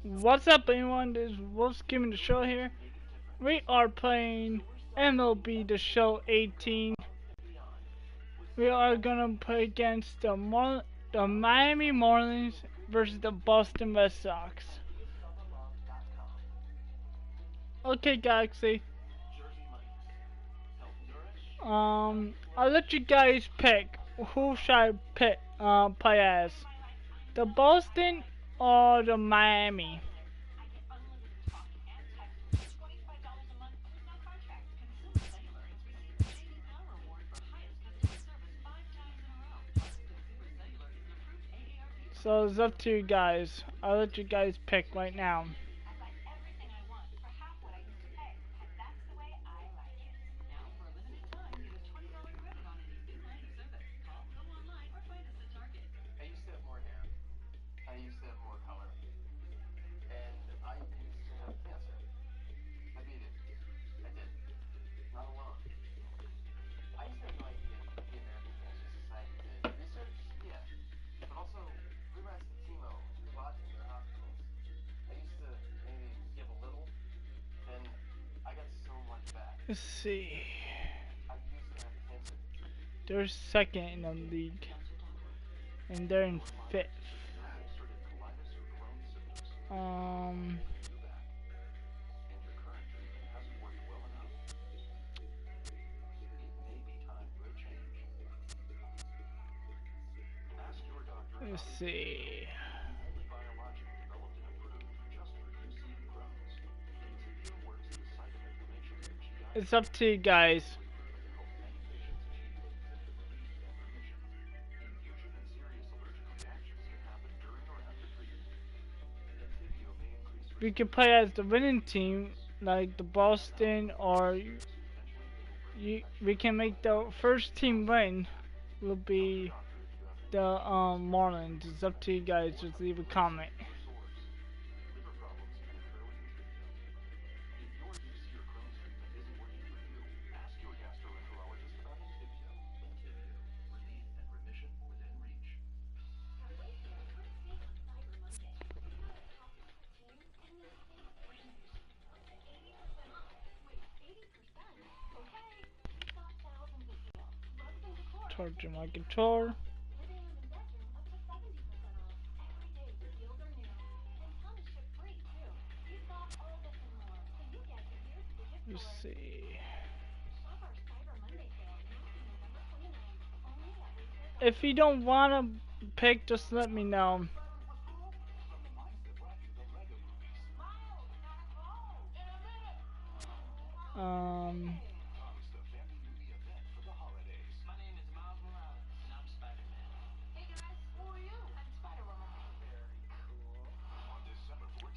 What's up, everyone? This is Wolf's Giving the Show here. We are playing MLB The Show 18. We are gonna play against the Miami Marlins versus the Boston Red Sox. Okay, Galaxy. I'll let you guys pick who should I play as, the Boston or the Miami. So it's up to you guys. I'll let you guys pick right now. Let's see. They're second in the league, and they're in fifth. Let's see. It's up to you guys. We can play as the winning team, like the Boston, or we can make the first team win. Will be the Marlins. It's up to you guys. Just leave a comment. Charging my guitar. Let's see. If you don't want to pick, just let me know.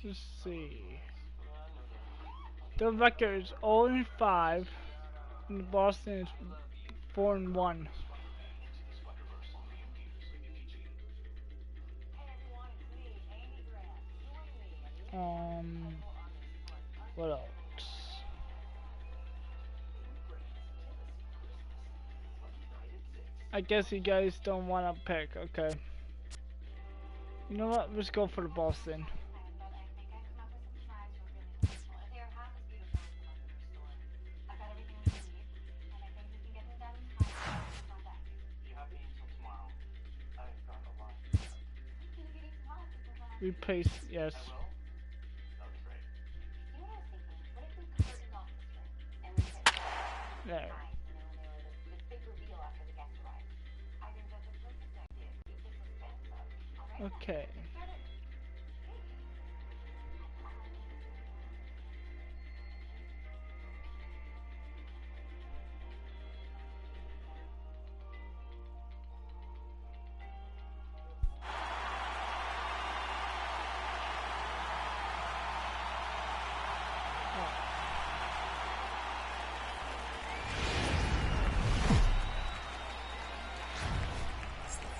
Let's see. The record is 0-5, and Boston is 4-1. What else? I guess you guys don't want to pick. Okay. You know what? Let's go for the Boston. Replace, yes. There. Okay.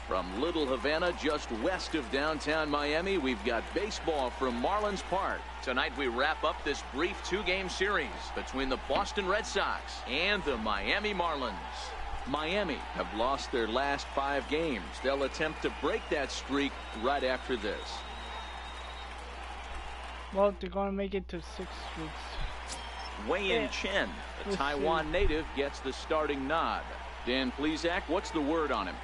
From Little Havana, just west of downtown Miami, we've got baseball from Marlins Park. Tonight we wrap up this brief two-game series between the Boston Red Sox and the Miami Marlins. Miami have lost their last 5 games. They'll attempt to break that streak right after this. Well, they're gonna make it to 6 weeks. Wei-In Chen, the Let's Taiwan see. native, gets the starting nod. Dan Plesac, what's the word on him?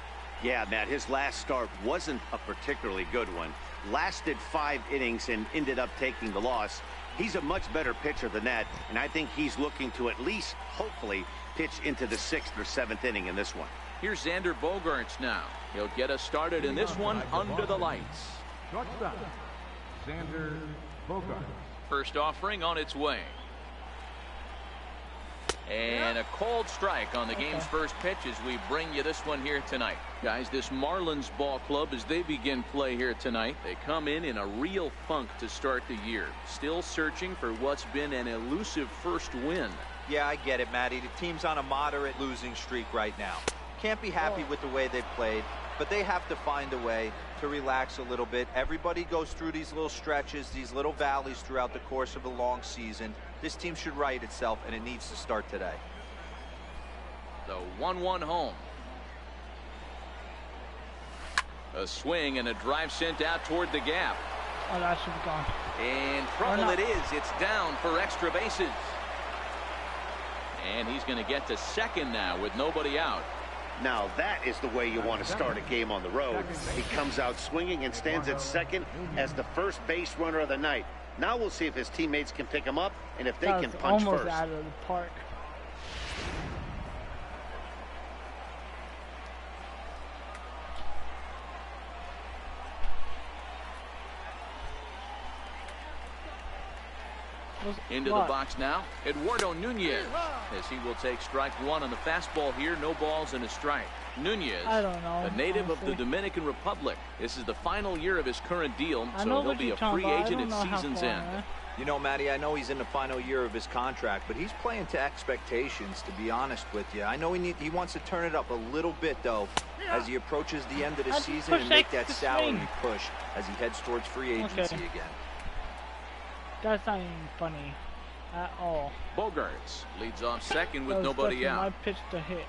Yeah, Matt, his last start wasn't a particularly good one. Lasted 5 innings and ended up taking the loss. He's a much better pitcher than that, and I think he's looking to at least, hopefully, pitch into the 6th or 7th inning in this one. Here's Xander Bogaerts now. He'll get us started in this one under the lights. Shortstop, Xander Bogaerts. First offering on its way. And a cold strike on the game's first pitch as we bring you this one here tonight. Guys, this Marlins ball club, as they begin play here tonight, they come in a real funk to start the year. Still searching for what's been an elusive first win. Yeah, I get it, Matty. The team's on a moderate losing streak right now. Can't be happy with the way they've played, but they have to find a way to relax a little bit. Everybody goes through these little stretches, these little valleys throughout the course of a long season. This team should right itself, and it needs to start today. The 1-1 home. A swing and a drive sent out toward the gap. Oh, that should be gone. And trouble no. it is. It's down for extra bases. And he's going to get to second now with nobody out. Now that is the way you want to start a game on the road. He comes out swinging and stands at second as the first base runner of the night. Now we'll see if his teammates can pick him up and if they That can was punch almost first. out of the park. Into the box now, Eduardo Nunez, as he will take strike one on the fastball here. No balls and a strike. Nunez, I don't know, a native of the honestly. Dominican Republic. This is the final year of his current deal, I so know he'll what be you're a talking free about. I agent don't at know how season's far, end. You know, Matty, I know he's in the final year of his contract, but he's playing to expectations, to be honest with you. I know he wants to turn it up a little bit, though, as he approaches the end of the I'd season and push make that the salary swing. push as he heads towards free agency Okay. again. That's not even funny at all. Bogaerts leads off second with That was nobody definitely my out. pitch to hit.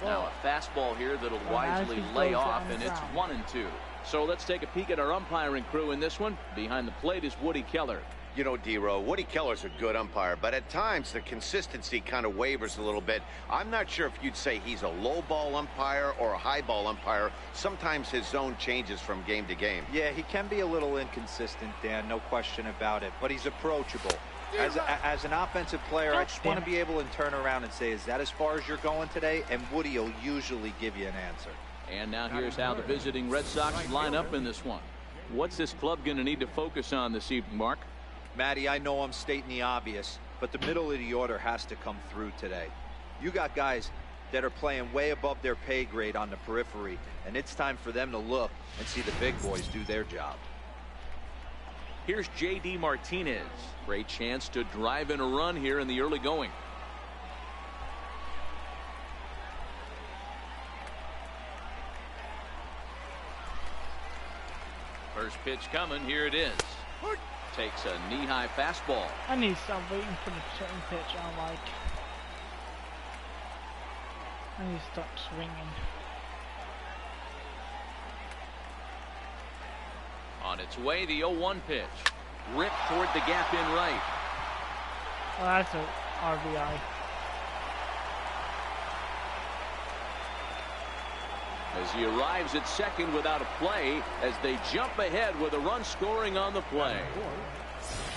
Now a fastball here that'll Well, as wisely he lay goes off, on and the it's ground. 1-2. So let's take a peek at our umpiring crew in this one. Behind the plate is Woody Keller. You know, D-Row, Woody Keller's a good umpire, but at times the consistency kind of wavers a little bit. I'm not sure if you'd say he's a low ball umpire or a high ball umpire. Sometimes his zone changes from game to game. Yeah, he can be a little inconsistent, Dan, no question about it, but he's approachable. As an offensive player, I just want to be able to turn around and say, is that as far as you're going today? And Woody will usually give you an answer. And now here's how the visiting Red Sox line up in this one. What's this club going to need to focus on this evening, Mark? Matty, I know I'm stating the obvious, but the middle of the order has to come through today. You got guys that are playing way above their pay grade on the periphery, and it's time for them to look and see the big boys do their job. Here's J.D. Martinez. Great chance to drive in a run here in the early going. First pitch coming. Here it is. Takes a knee-high fastball. I need to stop waiting for the certain pitch I like. I need to stop swinging. On its way, the 0-1 pitch. Ripped toward the gap in right. Oh, that's a RBI. As he arrives at second without a play, as they jump ahead with a run scoring on the play.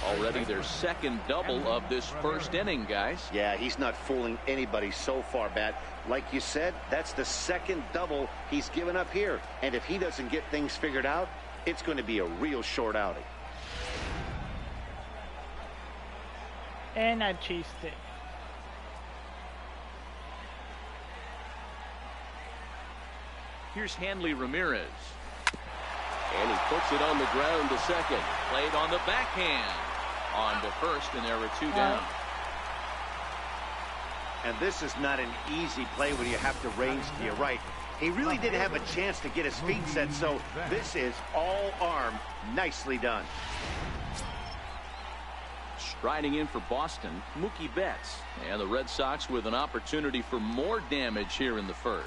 Already their second double of this first inning, guys. Yeah, he's not fooling anybody so far, Matt. Like you said, that's the second double he's given up here. And if he doesn't get things figured out, it's going to be a real short outing. And I chased it. Here's Hanley Ramirez. And he puts it on the ground to second. Played on the backhand. On to first, and there are two down. And this is not an easy play when you have to range to your right. He really didn't have a chance to get his feet set, so this is all arm. Nicely done. Striding in for Boston, Mookie Betts. And the Red Sox with an opportunity for more damage here in the first.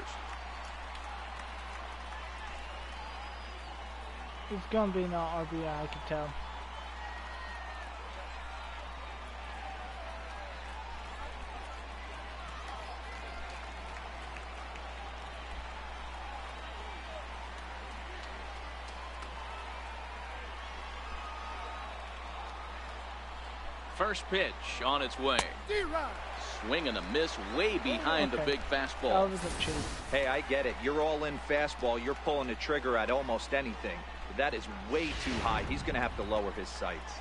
It's gonna be an RBI, I can tell. First pitch on its way. Swing and a miss way behind the big fastball. That was a cheat. Hey, I get it. You're all in fastball. You're pulling the trigger at almost anything. But that is way too high. He's going to have to lower his sights.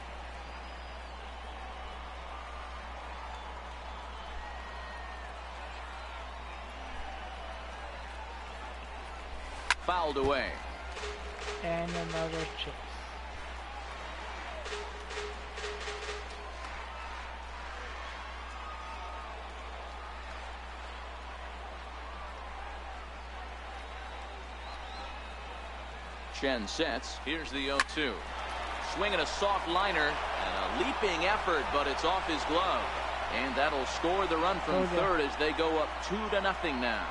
Fouled away. And another chase. Chen sets. Here's the 0-2. Swinging a soft liner and a leaping effort, but it's off his glove. And that'll score the run from third as they go up 2-0 now.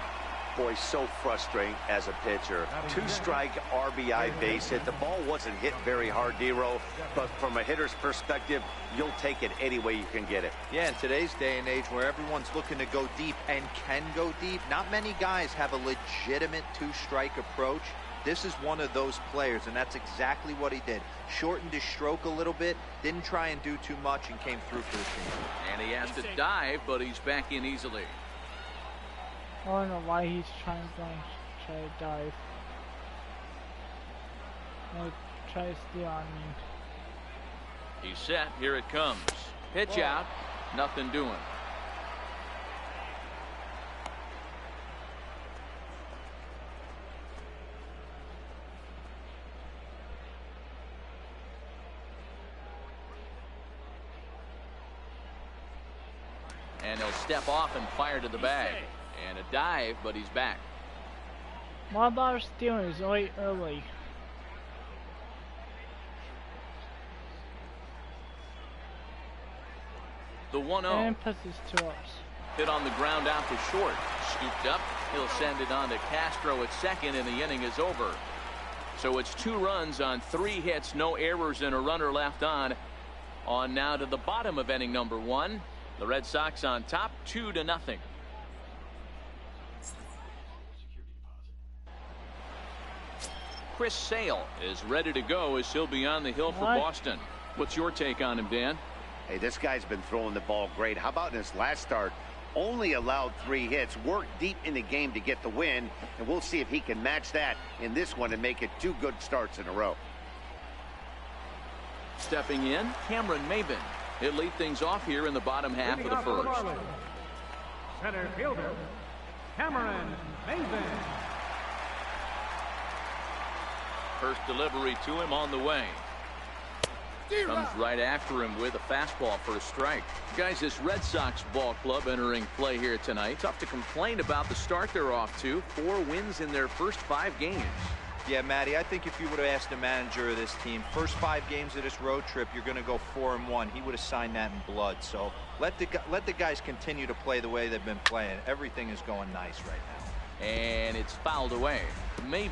Boy, so frustrating as a pitcher. 2-strike RBI base hit. The ball wasn't hit very hard, Dero, but from a hitter's perspective, you'll take it any way you can get it. Yeah, in today's day and age where everyone's looking to go deep and can go deep, not many guys have a legitimate 2-strike approach. This is one of those players, and that's exactly what he did. Shortened his stroke a little bit, didn't try and do too much, and came through for the team. And he has to dive, but he's back in easily. I don't know why he's trying to dive. Like, try to steal on me. He's set. Here it comes. Pitch out. Nothing doing. And he'll step off and fire to the bag. And a dive, but he's back. What about stealing is way early? The 1-0. And puts his 2-ups. Hit on the ground out to short. Scooped up. He'll send it on to Castro at second, and the inning is over. So it's 2 runs on 3 hits, no errors, and a runner left on. On now to the bottom of inning number 1. The Red Sox on top, 2-0. Chris Sale is ready to go as he'll be on the hill for Boston. What's your take on him, Dan? Hey, this guy's been throwing the ball great. How about in his last start? Only allowed 3 hits, worked deep in the game to get the win, and we'll see if he can match that in this one and make it 2 good starts in a row. Stepping in, Cameron Maben. He'll lead things off here in the bottom half of the first. Center fielder, Cameron Maben. First delivery to him on the way. Comes right after him with a fastball for a strike. Guys, this Red Sox ball club entering play here tonight. Tough to complain about the start they're off to. 4 wins in their first 5 games. Yeah, Matty, I think if you would have asked the manager of this team, first 5 games of this road trip, you're going to go 4-1. He would have signed that in blood. So let the guys continue to play the way they've been playing. Everything is going nice right now. And it's fouled away. Maben,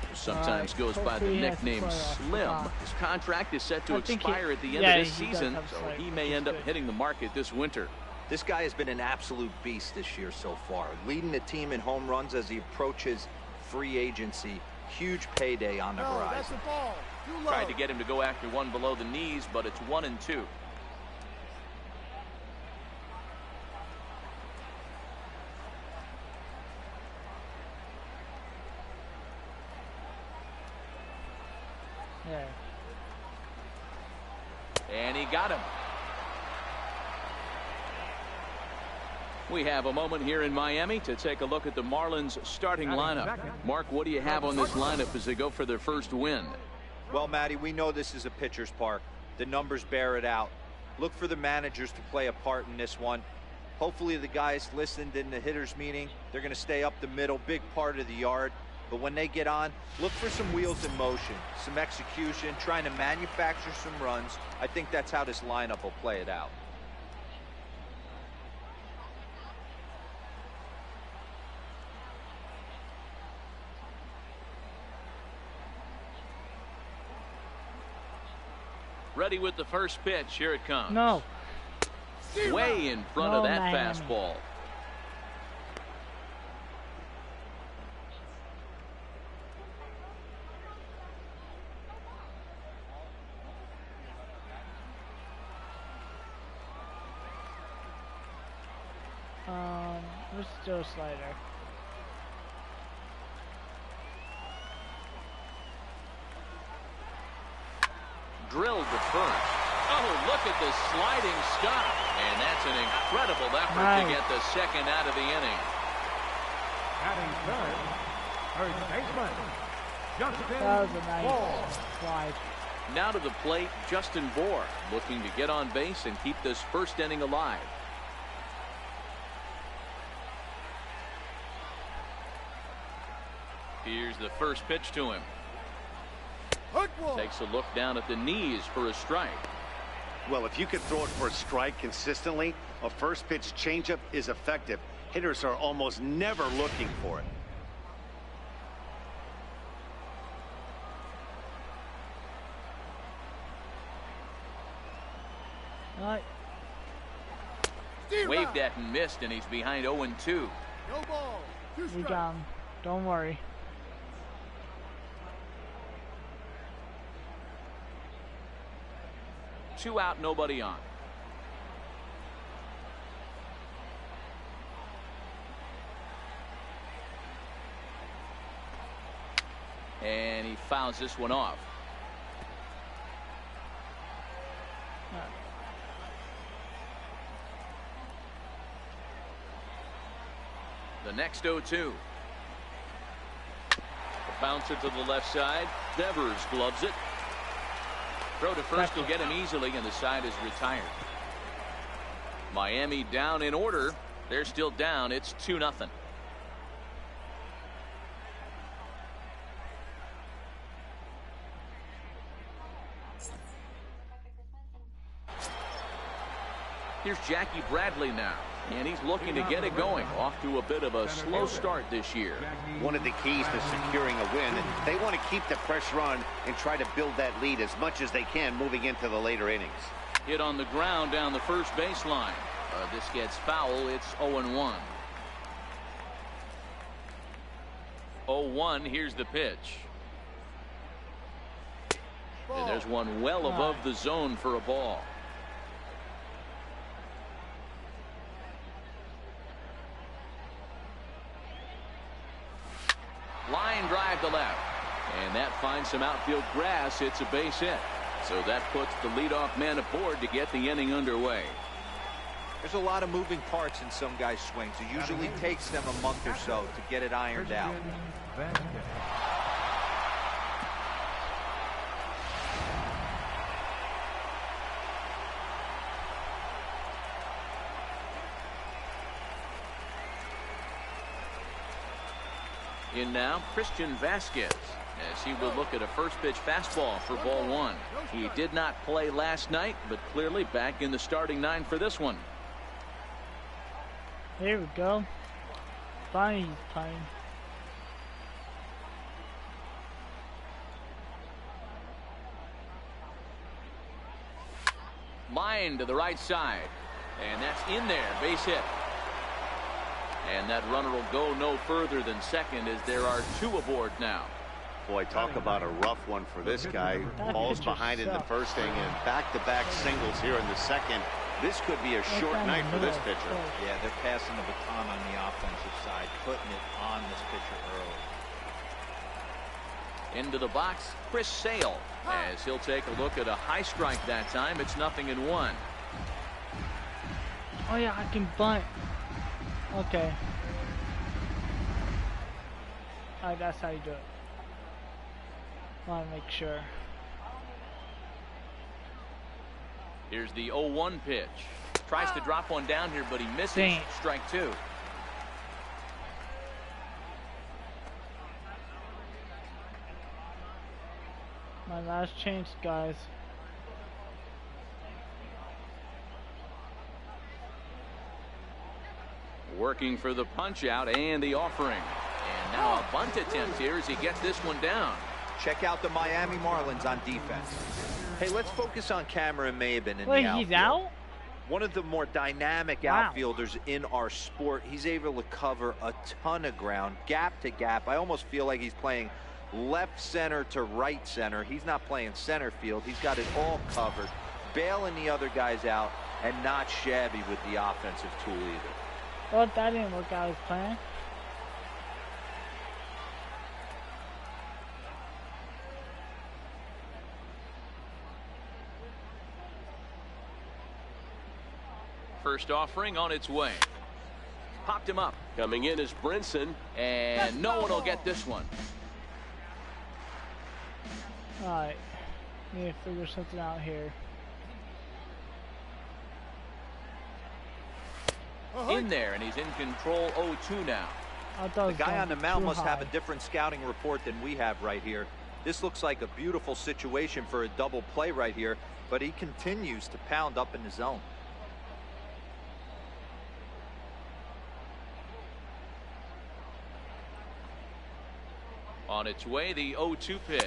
who sometimes goes by the nickname Slim. His contract is set to expire at the end of this season, so he may end up hitting the market this winter. This guy has been an absolute beast this year so far, leading the team in home runs as he approaches free agency. Huge payday on the horizon. Tried to get him to go after one below the knees, but it's 1-2. Yeah. And he got him. We have a moment here in Miami to take a look at the Marlins starting lineup. Mark, what do you have on this lineup as they go for their first win? Well, Matty, we know this is a pitcher's park. The numbers bear it out. Look for the managers to play a part in this one. Hopefully the guys listened in the hitters meeting. They're going to stay up the middle, big part of the yard. But when they get on, look for some wheels in motion, some execution, trying to manufacture some runs. I think that's how this lineup will play it out. Ready with the first pitch. Here it comes. No. Way in front of that fastball. Let's do a slider. Drilled to first. Oh, look at the sliding stop. And that's an incredible effort to get the second out of the inning. Batting third, first baseman, Justin That was a nice slide. Now to the plate, Justin Bohr, looking to get on base and keep this first inning alive. Here's the first pitch to him. Takes a look down at the knees for a strike. Well, if you could throw it for a strike consistently, a first pitch changeup is effective. Hitters are almost never looking for it. Right. Waved at and missed, and he's behind 0-2. No ball. We got him. Don't worry. Two out, nobody on. And he fouls this one off. The next 0-2. A bouncer to the left side. Devers gloves it. Throw to first will get him easily, and the side is retired. Miami down in order. They're still down. It's 2-0. Here's Jackie Bradley now, and he's looking to get it going. Off to a bit of a slow start this year. One of the keys to securing a win, they want to keep the pressure on and try to build that lead as much as they can moving into the later innings. Hit on the ground down the first baseline. This gets foul. It's 0-1. 0-1. Here's the pitch. And there's one well above the zone for a ball. Line drive to left, and that finds some outfield grass. It's a base hit, so that puts the leadoff man aboard to get the inning underway. There's a lot of moving parts in some guys' swings. It usually takes them a month or so to get it ironed out. In now, Christian Vasquez, as he will look at a first pitch fastball for ball one. He did not play last night, but clearly back in the starting nine for this one. Here we go. Finally he's playing. Line to the right side, and that's in there, base hit. And that runner will go no further than second, as there are two aboard now. Boy, talk about a rough one for this guy. Falls behind in the first inning and back-to-back singles here in the second. This could be a short night for this pitcher. Yeah, they're passing the baton on the offensive side, putting it on this pitcher early. Into the box, Chris Sale, as he'll take a look at a high strike that time. It's 0-1. Oh yeah, I can bunt. Okay. Alright, that's how you do it. Want to make sure. Here's the 0-1 pitch. Tries to drop one down here, but he misses. Dang. Strike two. My last chance, guys. Working for the punch out and the offering. And now a bunt attempt here as he gets this one down. Check out the Miami Marlins on defense. Hey, let's focus on Cameron Maybin in Wait, the outfield. he's out? One of the more dynamic outfielders in our sport. He's able to cover a ton of ground, gap to gap. I almost feel like he's playing left center to right center. He's not playing center field. He's got it all covered, bailing the other guys out, and not shabby with the offensive tool either. Well, that didn't work out as planned. First offering on its way. Popped him up. Coming in is Brinson, and no one will get this one. Alright. Need to figure something out here. In there, and he's in control 0-2 now. I thought The guy on the mound must have a high. different scouting report than we have right here. This looks like a beautiful situation for a double play right here, but he continues to pound up in the zone. On its way, the 0-2 pitch.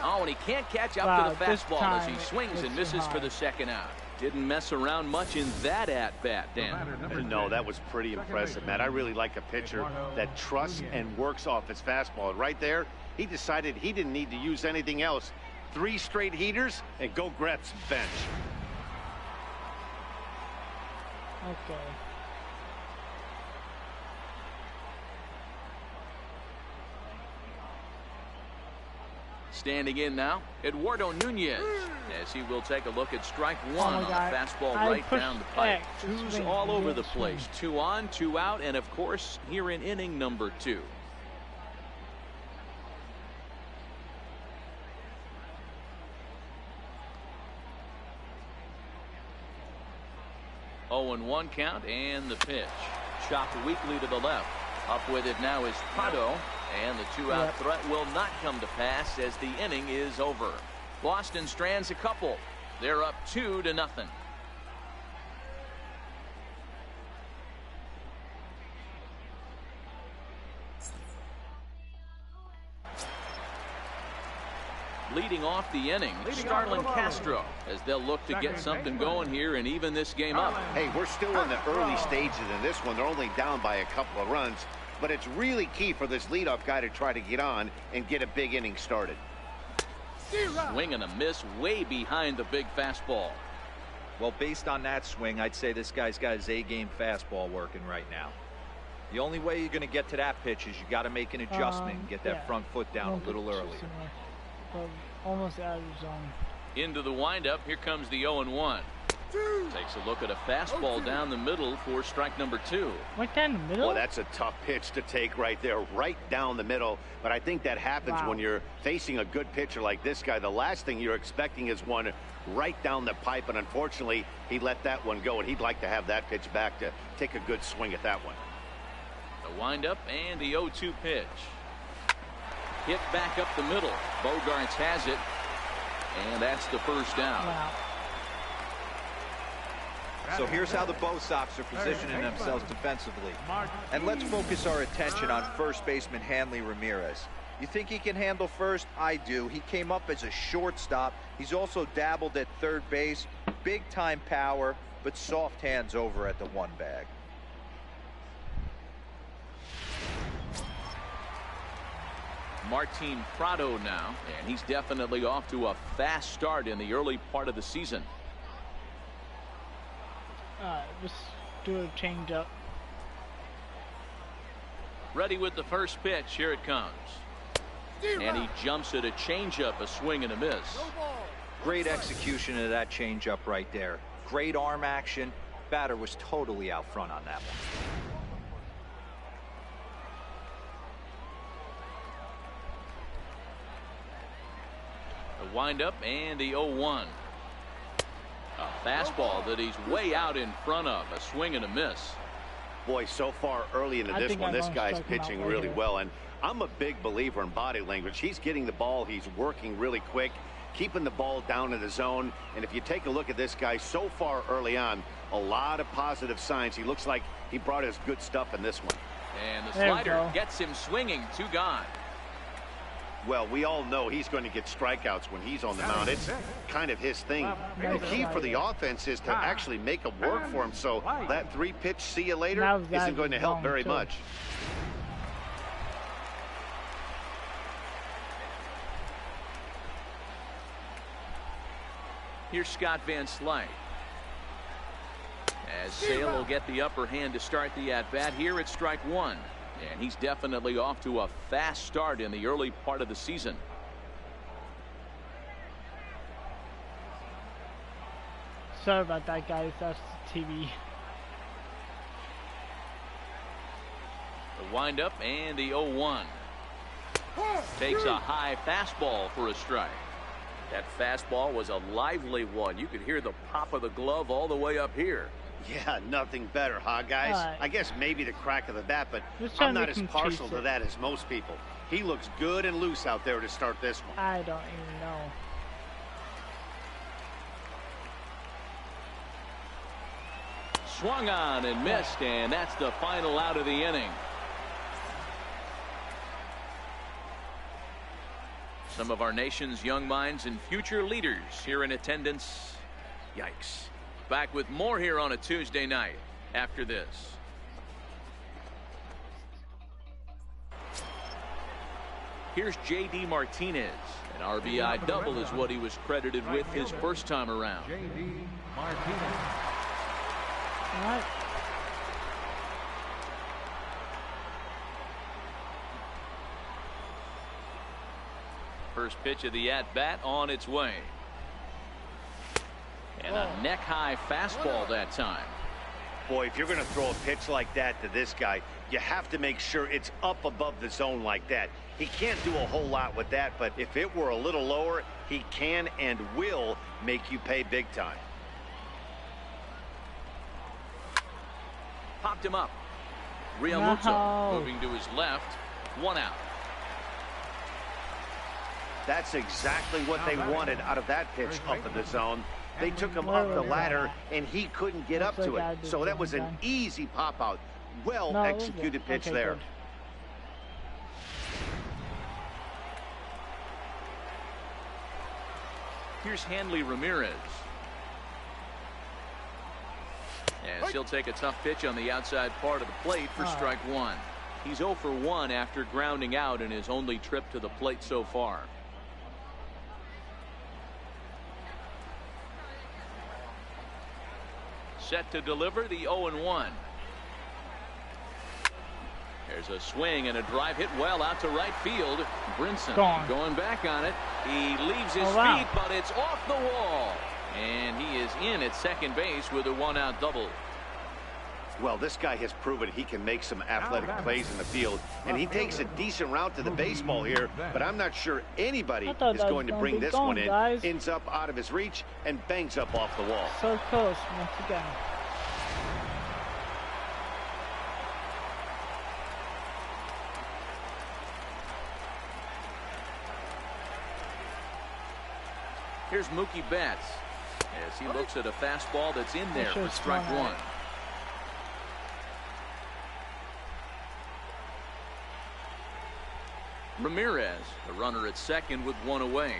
Oh, and he can't catch up to the Wow, this fastball as he time swings it's and too misses for high. the second out. Didn't mess around much in that at-bat, Dan. No, that was pretty impressive, Matt. I really like a pitcher that trusts and works off his fastball. And right there, he decided he didn't need to use anything else. 3 straight heaters and go grab some bench. Okay. Standing in now, Eduardo Nunez, as he will take a look at strike Oh one my on God. the fastball I right pushed down the pipe. X to Twos swing. all He over didn't the place. swing. 2 on, 2 out, and of course, here in inning number 2. Oh, and 1 count, and the pitch. Chopped weakly to the left. Up with it now is Prado, and the 2-out threat will not come to pass as the inning is over. Boston strands a couple. They're up 2-0. Leading off the inning, Starlin Castro, as they'll look to get something going here and even this game up. Hey, we're still in the early stages in this one. They're only down by a couple of runs, but it's really key for this leadoff guy to try to get on and get a big inning started. Swing and a miss way behind the big fastball. Well, based on that swing, I'd say this guy's got his A-game fastball working right now. The only way you're going to get to that pitch is you got to make an adjustment and get that front foot down a little early. Almost out of the zone. Into the windup, here comes the 0-1. Takes a look at a fastball down the middle for strike number 2. Right down the middle? Well, that's a tough pitch to take right there, right down the middle. But I think that happens when you're facing a good pitcher like this guy. The last thing you're expecting is one right down the pipe, and unfortunately, he let that one go, and he'd like to have that pitch back to take a good swing at that one. The windup and the 0-2 pitch. Hit back up the middle. Bogarts has it, and that's the first down. Wow. So here's how the Bo Sox are positioning themselves defensively. And let's focus our attention on first baseman Hanley Ramirez. You think he can handle first? I do. He came up as a shortstop. He's also dabbled at third base. Big time power, but soft hands over at the 1 bag. Martin Prado now, and he's definitely off to a fast start in the early part of the season. Just do a change up. Ready with the first pitch. Here it comes. And he jumps at a changeup, a swing and a miss. Great execution of that changeup right there. Great arm action. Batter was totally out front on that one. The windup and the 0-1. A fastball that he's way out in front of. A swing and a miss. Boy, so far early into this one, this guy's pitching really well. And I'm a big believer in body language. He's getting the ball. He's working really quick, keeping the ball down in the zone. And if you take a look at this guy so far early on, a lot of positive signs. He looks like he brought his good stuff in this one. And the There we slider go. gets him swinging. 2 gone. Well, we all know he's going to get strikeouts when he's on the mound. It's kind of his thing. The key for the offense is to actually make him work for him, so that 3-pitch see you later isn't going to help very much. Here's Scott Van Slyke. As Sale will get the upper hand to start the at-bat here at strike one. And he's definitely off to a fast start in the early part of the season. Sorry about that, guys. That's the TV. The windup and the 0-1. Takes a high fastball for a strike. That fastball was a lively one. You could hear the pop of the glove all the way up here. Yeah, nothing better, huh, guys? I guess maybe the crack of the bat, but I'm not as partial to that as most people. He looks good and loose out there to start this one. I don't even know. Swung on and missed, and that's the final out of the inning. Some of our nation's young minds and future leaders here in attendance. Yikes. Back with more here on a Tuesday night after this. Here's J.D. Martinez. An RBI double is what he was credited with his first time around. J.D. Martinez. All right. First pitch of the at-bat on its way. And a neck-high fastball that time. Boy, if you're going to throw a pitch like that to this guy, you have to make sure it's up above the zone like that. He can't do a whole lot with that, but if it were a little lower, he can and will make you pay big time. Popped him up. Realmuto moving to his left. 1 out. That's exactly what they wanted out of that pitch up in the zone. They took him up the ladder, and he couldn't get up to it. So that was an easy pop-out. Well-executed pitch there. Good. Here's Hanley Ramirez. As he'll take a tough pitch on the outside part of the plate for strike one. He's 0 for 1 after grounding out in his only trip to the plate so far. Set to deliver the 0-1. There's a swing and a drive hit well out to right field. Brinson going back on it. He leaves his feet, but it's off the wall. And he is in at second base with a 1-out double. Well, this guy has proven he can make some athletic plays in the field, and he takes a decent route to the baseball here, but I'm not sure anybody is going to bring this one in. Ends up out of his reach and bangs up off the wall. So close once again. Here's Mookie Betts as he looks at a fastball that's in there for strike one. Ramirez, the runner at second with 1 away.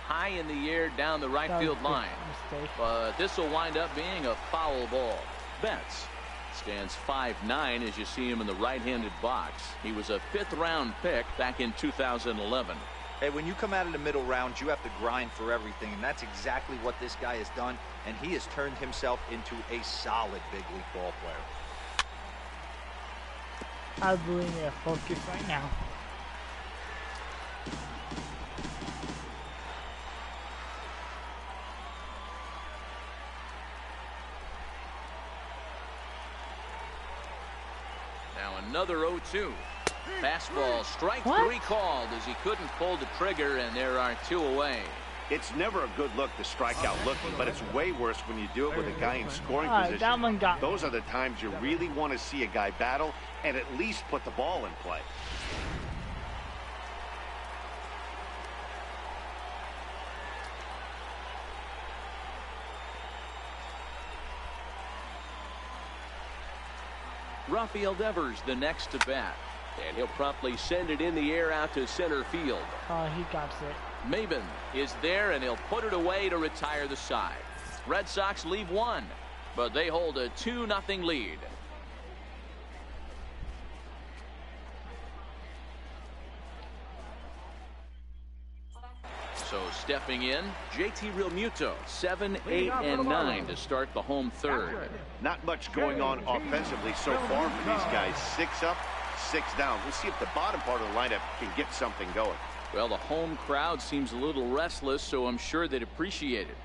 High in the air down the right field line. But this will wind up being a foul ball. Betts stands 5'9" as you see him in the right-handed box. He was a 5th-round pick back in 2011. Hey, when you come out of the middle rounds, you have to grind for everything, and that's exactly what this guy has done, and he has turned himself into a solid big league ball player. I really need to focus right now. Now another 0-2. Fastball, strike 3 called as he couldn't pull the trigger, and there are 2 away. It's never a good look to strike out looking, but it's way worse when you do it with a guy in scoring position. That one got me. Those are the times you really want to see a guy battle and at least put the ball in play. Rafael Devers the next to bat. And he'll promptly send it in the air out to center field. Oh, he got it. Maben is there, and he'll put it away to retire the side. Red Sox leave one, but they hold a 2-0 lead. So stepping in, JT Realmuto, 7, 8, and 9 to start the home third. Not much going on offensively so far for these guys. 6 up, 6 down. We'll see if the bottom part of the lineup can get something going. Well, the home crowd seems a little restless, so I'm sure they'd appreciate it.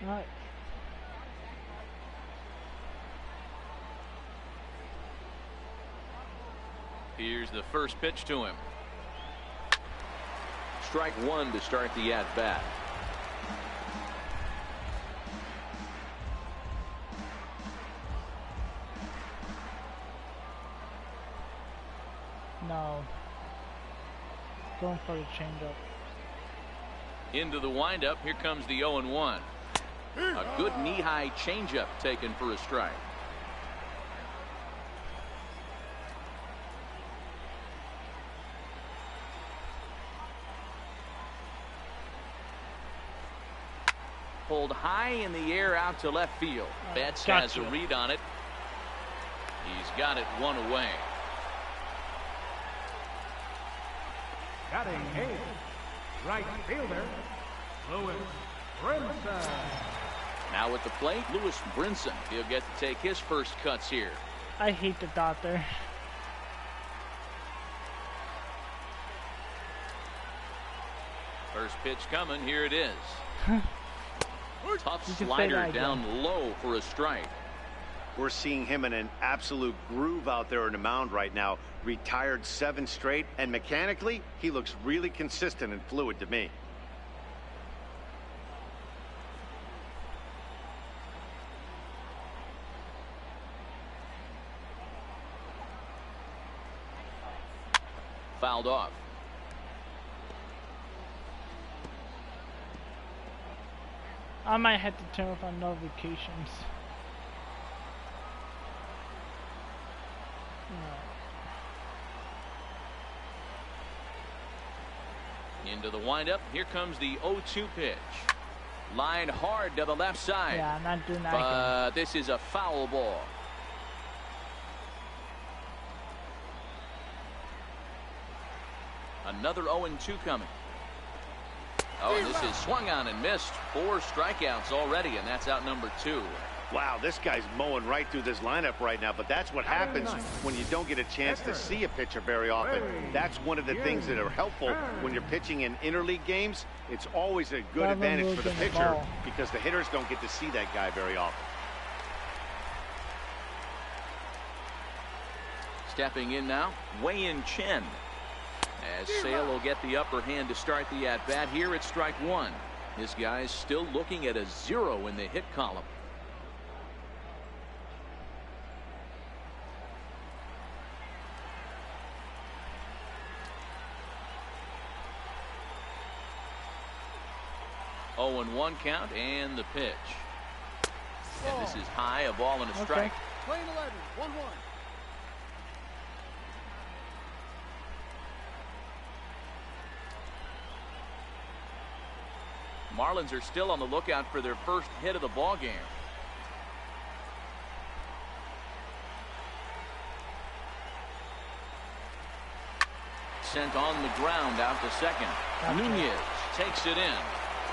All right. Here's the first pitch to him. Strike one to start the at-bat. No. Going for the changeup. Into the windup. Here comes the 0-1. A good knee-high changeup taken for a strike. Pulled high in the air out to left field. Betts has a read on it. He's got it one away. Batting eighth, right fielder, Lewis Brinson. Now at the plate, Lewis Brinson. He'll get to take his first cuts here. I hate the doctor. First pitch coming. Here it is. Tough You slider down low for a strike. We're seeing him in an absolute groove out there on the mound right now. Retired 7 straight, and mechanically, he looks really consistent and fluid to me. Fouled off. I might have to turn off on notifications. Into the windup. Here comes the 0-2 pitch. Line hard to the left side. Yeah, I'm not doing that. But this is a foul ball. Another 0-2 coming. Oh, and this is swung on and missed. 4 strikeouts already, and that's out number 2. Wow, this guy's mowing right through this lineup right now, but that's what happens when you don't get a chance to see a pitcher very often. That's one of the things that are helpful when you're pitching in interleague games. It's always a good advantage for the pitcher because the hitters don't get to see that guy very often. Stepping in now, Wei-Yin Chen. As Sale will get the upper hand to start the at-bat here at strike 1. This guy's still looking at a 0 in the hit column. Oh, and 1 count, and the pitch. And this is high, a ball and a strike. Playing 11, 1-1. Marlins are still on the lookout for their first hit of the ball game. Sent on the ground out to second. Nunez takes it in.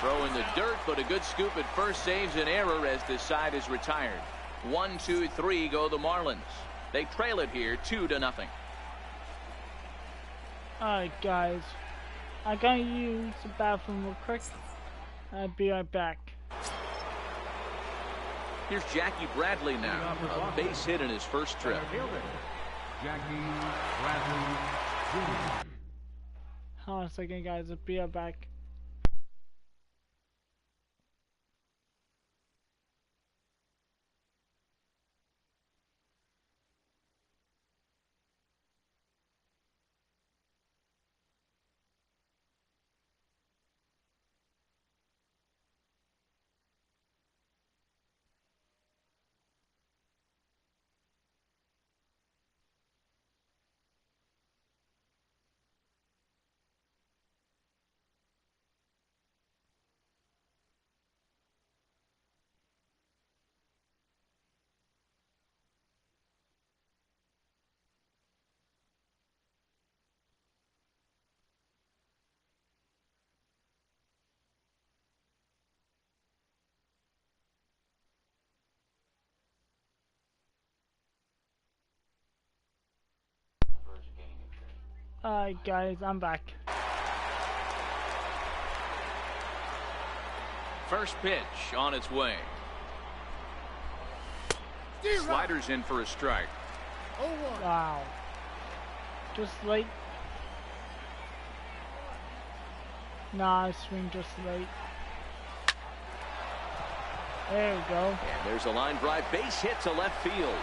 Throw in the dirt, but a good scoop at first saves an error as this side is retired. 1, 2, 3 go the Marlins. They trail it here 2-0. Alright, guys. I gotta use the bathroom real quick. I'll be right back. Here's Jackie Bradley now. A base hit in his first trip. Jackie Bradley Jr. Hold on a second, guys. I'll be right back. Alright guys, I'm back. First pitch on its way. Sliders in for a strike. Wow. Just late. Nah, swing just late. There we go. And there's a line drive base hit to left field.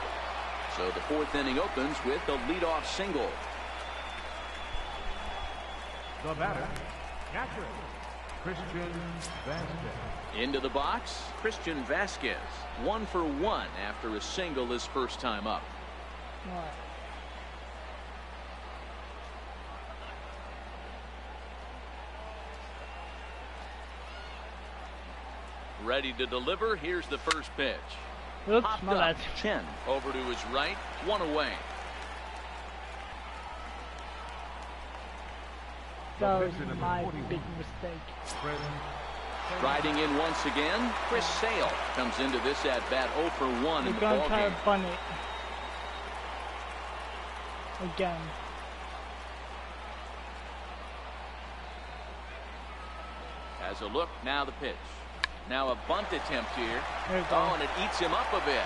So the fourth inning opens with a leadoff single. The batter, catcher, Christian Vasquez. Into the box, Christian Vasquez. 1 for 1 after a single his first time up. Alright. Ready to deliver. Here's the first pitch. Oops, Popped my up, bad. Chen over to his right, 1 away. That was my big mistake. Riding in once again, Chris Sale comes into this at bat 0 for 1 in We're the gonna ball try game. to bunt it. Again. Has a look, now the pitch. Now a bunt attempt here. There we go. Oh, and it eats him up a bit.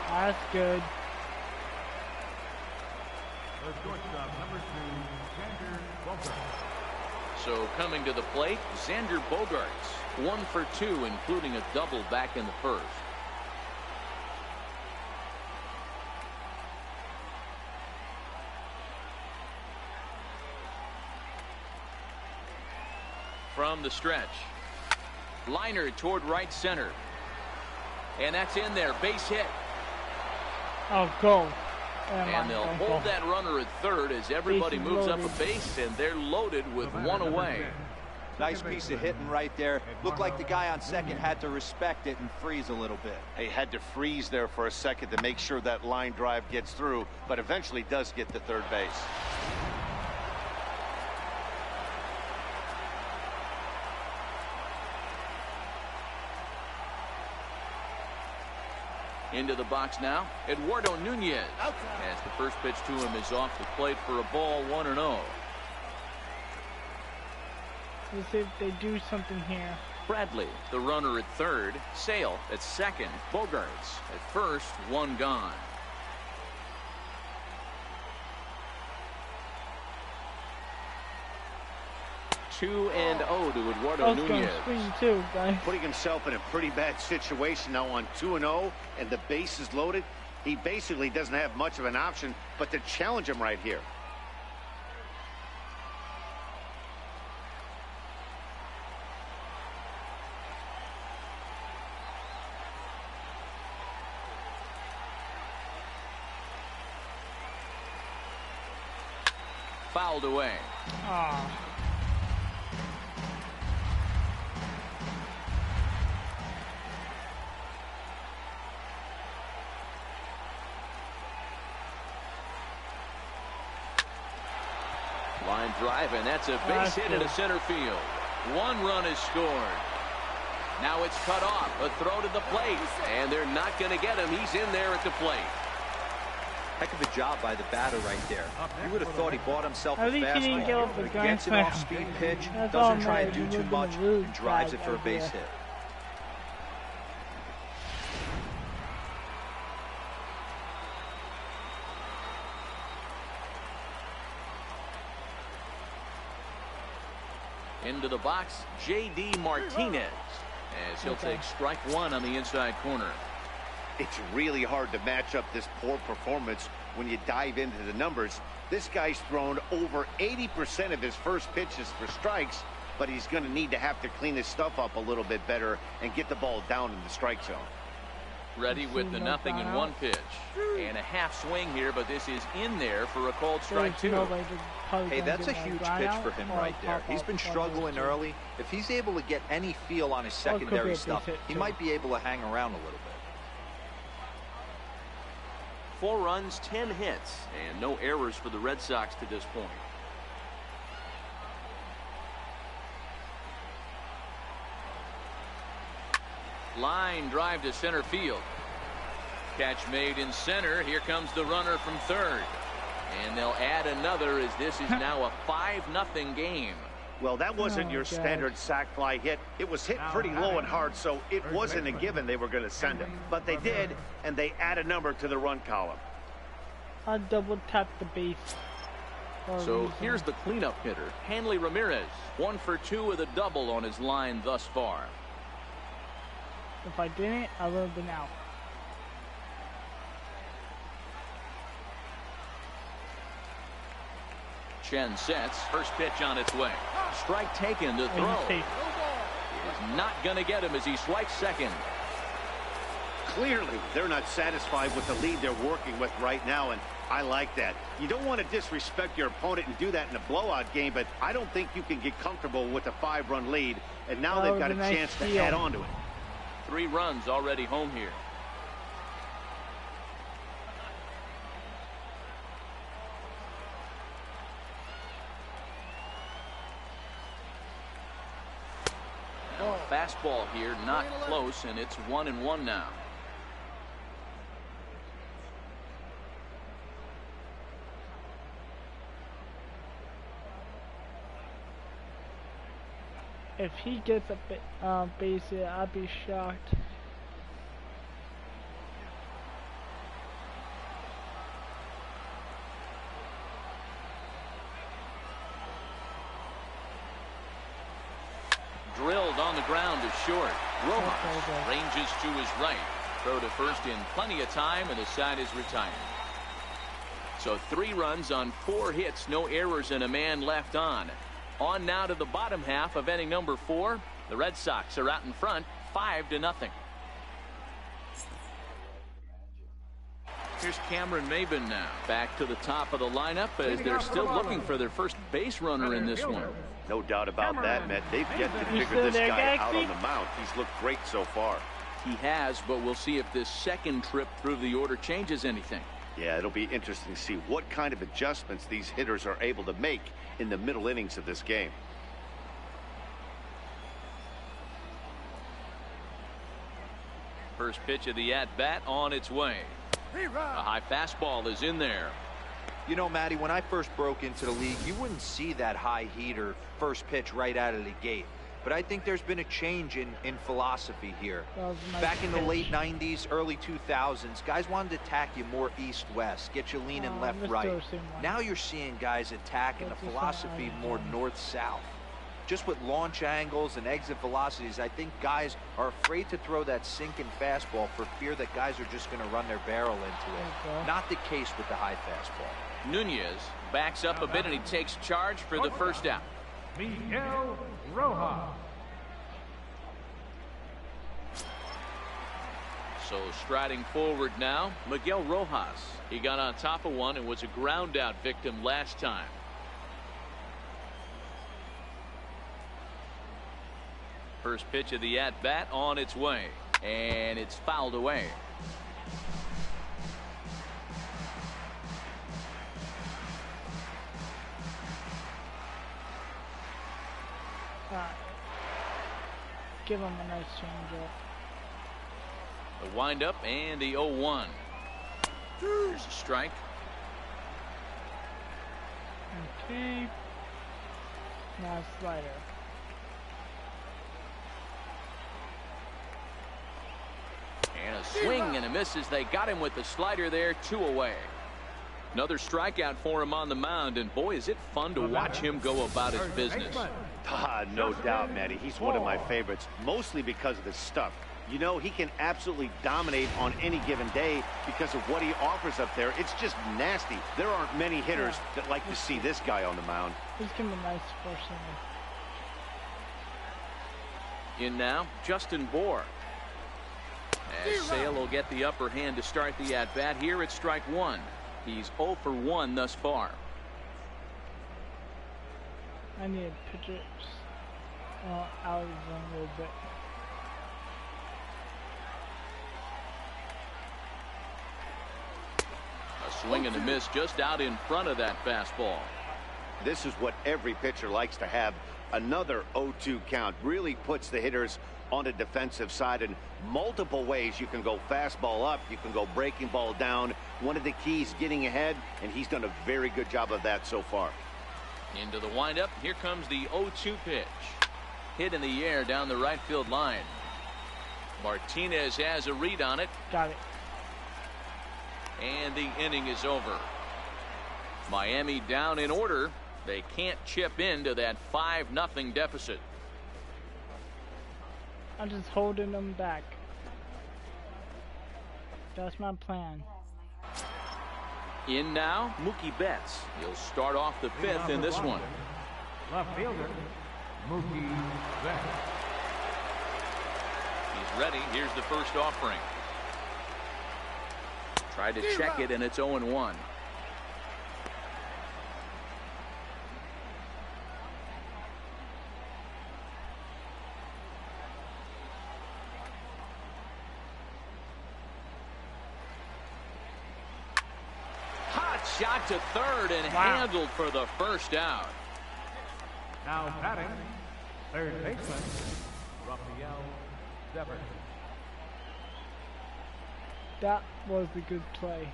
That's good. The shortstop, number 2, Xander Bogaerts. So coming to the plate, Xander Bogaerts. 1 for 2, including a double back in the first. From the stretch. Liner toward right center. And that's in there. Base hit. Oh, go. And they'll hold that runner at third as everybody Bases moves up loaded. a base, and they're loaded with 1 away. Nice piece of hitting right there. Looked like the guy on second had to respect it and freeze a little bit. He had to freeze there for a second to make sure that line drive gets through, but eventually does get to third base. Into the box now, Eduardo Nunez. As the first pitch to him is off the plate for a ball, 1-0. Let's see if they do something here. Bradley, the runner at third. Sale at second. Bogaerts at first, 1 gone. 2-0 to Eduardo I was going Nunez. to swing too, guys. Putting himself in a pretty bad situation now on 2-0, and the base is loaded. He basically doesn't have much of an option but to challenge him right here. Fouled away. Ah. Line drive, and that's a base hit into center field. 1 run is scored. Now it's cut off. A throw to the plate, and they're not going to get him. He's in there at the plate. Heck of a job by the batter right there. You would have thought he bought himself a At least he didn't get off fastball. the He grand gets an slam. off-speed pitch, That's all doesn't try and matters. do He too would've much, been a rude and drives it bad for a base idea. hit. Into the box, J.D. Martinez, as he'll take strike 1 on the inside corner. It's really hard to match up this poor performance when you dive into the numbers. This guy's thrown over 80% of his first pitches for strikes, but he's going to need to have to clean his stuff up a little bit better and get the ball down in the strike zone. Ready with the 0-1 pitch. And a half swing here, but this is in there for a called strike 2. Hey, that's a huge pitch for him right there. He's been struggling early. If he's able to get any feel on his secondary stuff, he might be able to hang around a little bit. 4 runs, 10 hits, and no errors for the Red Sox to this point. Line drive to center field. Catch made in center. Here comes the runner from third. And they'll add another as this is now a 5-0 game. Well, that wasn't your God. standard sac fly hit. It was hit pretty low and hard, so it wasn't a given they were going to send him. But they did, and they add a number to the run column. I double tapped the base. So here's the cleanup hitter, Hanley Ramirez. 1 for 2 with a double on his line thus far. If I didn't, I would have been out. Chen sets. First pitch on its way. Strike taken to throw. Is not going to get him as he swipes second. Clearly, they're not satisfied with the lead they're working with right now, and I like that. You don't want to disrespect your opponent and do that in a blowout game, but I don't think you can get comfortable with a 5-run lead, and now they've got a chance to add on to it. 3 runs already home here. Fastball here, not close, and it's 1-1 now. If he gets a base hit, I'd be shocked. Drilled on the ground to short. Rojas ranges to his right. Throw to first in plenty of time, and the side is retired. So 3 runs on 4 hits, no errors, and a man left on. On now to the bottom half of inning number 4. The Red Sox are out in front, 5-0. Here's Cameron Maben now. Back to the top of the lineup as they're still looking for their first base runner in this one. No doubt about that, Matt. They've yet to figure this guy out on the mound. He's looked great so far. He has, but we'll see if this second trip through the order changes anything. Yeah, it'll be interesting to see what kind of adjustments these hitters are able to make in the middle innings of this game. First pitch of the at-bat on its way. A high fastball is in there. You know, Matty, when I first broke into the league, you wouldn't see that high heater first pitch right out of the gate. But I think there's been a change in philosophy here. Back in the late 90s, early 2000s, guys wanted to attack you more east-west, get you leaning left-right. Now you're seeing guys attacking the philosophy more north-south. Just with launch angles and exit velocities, I think guys are afraid to throw that sinking fastball for fear that guys are just going to run their barrel into it. Not the case with the high fastball. Nunez backs up a bit and he takes charge for the first out. Miguel Rojas. So striding forward now, Miguel Rojas. He got on top of one and was a ground out victim last time. First pitch of the at-bat on its way, and it's fouled away. Give him a nice changeup. The windup and the 0-1. Here's a strike. Okay. Now slider. And a swing and a miss as they got him with the slider there, 2 away. Another strikeout for him on the mound, and boy, is it fun to watch him go about his business. No doubt, Matty. He's one of my favorites, mostly because of his stuff. You know, he can absolutely dominate on any given day because of what he offers up there. It's just nasty. There aren't many hitters that like to see this guy on the mound. He's gonna be nice person. In now, Justin Bohr. As Sale will get the upper hand to start the at-bat here at strike 1. He's 0 for 1 thus far. I need pitchers out of zone a little bit. A swing and a miss just out in front of that fastball. This is what every pitcher likes to have, Another 0-2 count really puts the hitters on the defensive side in multiple ways. You can go fastball up, you can go breaking ball down. One of the keys, getting ahead, and he's done a very good job of that so far. Into the windup. Here comes the 0-2 pitch. Hit in the air down the right field line. Martinez has a read on it. Got it. And the inning is over. Miami down in order. They can't chip into that 5-0 deficit. I'm just holding them back. That's my plan. In now, Mookie Betts. He'll start off the 5th in this one. Left fielder, Mookie Betts. He's ready. Here's the first offering. Tried to check it, and it's 0-1. Shot to third and handled for the first out. Now batting, third baseman, Rafael Devers. That was a good play.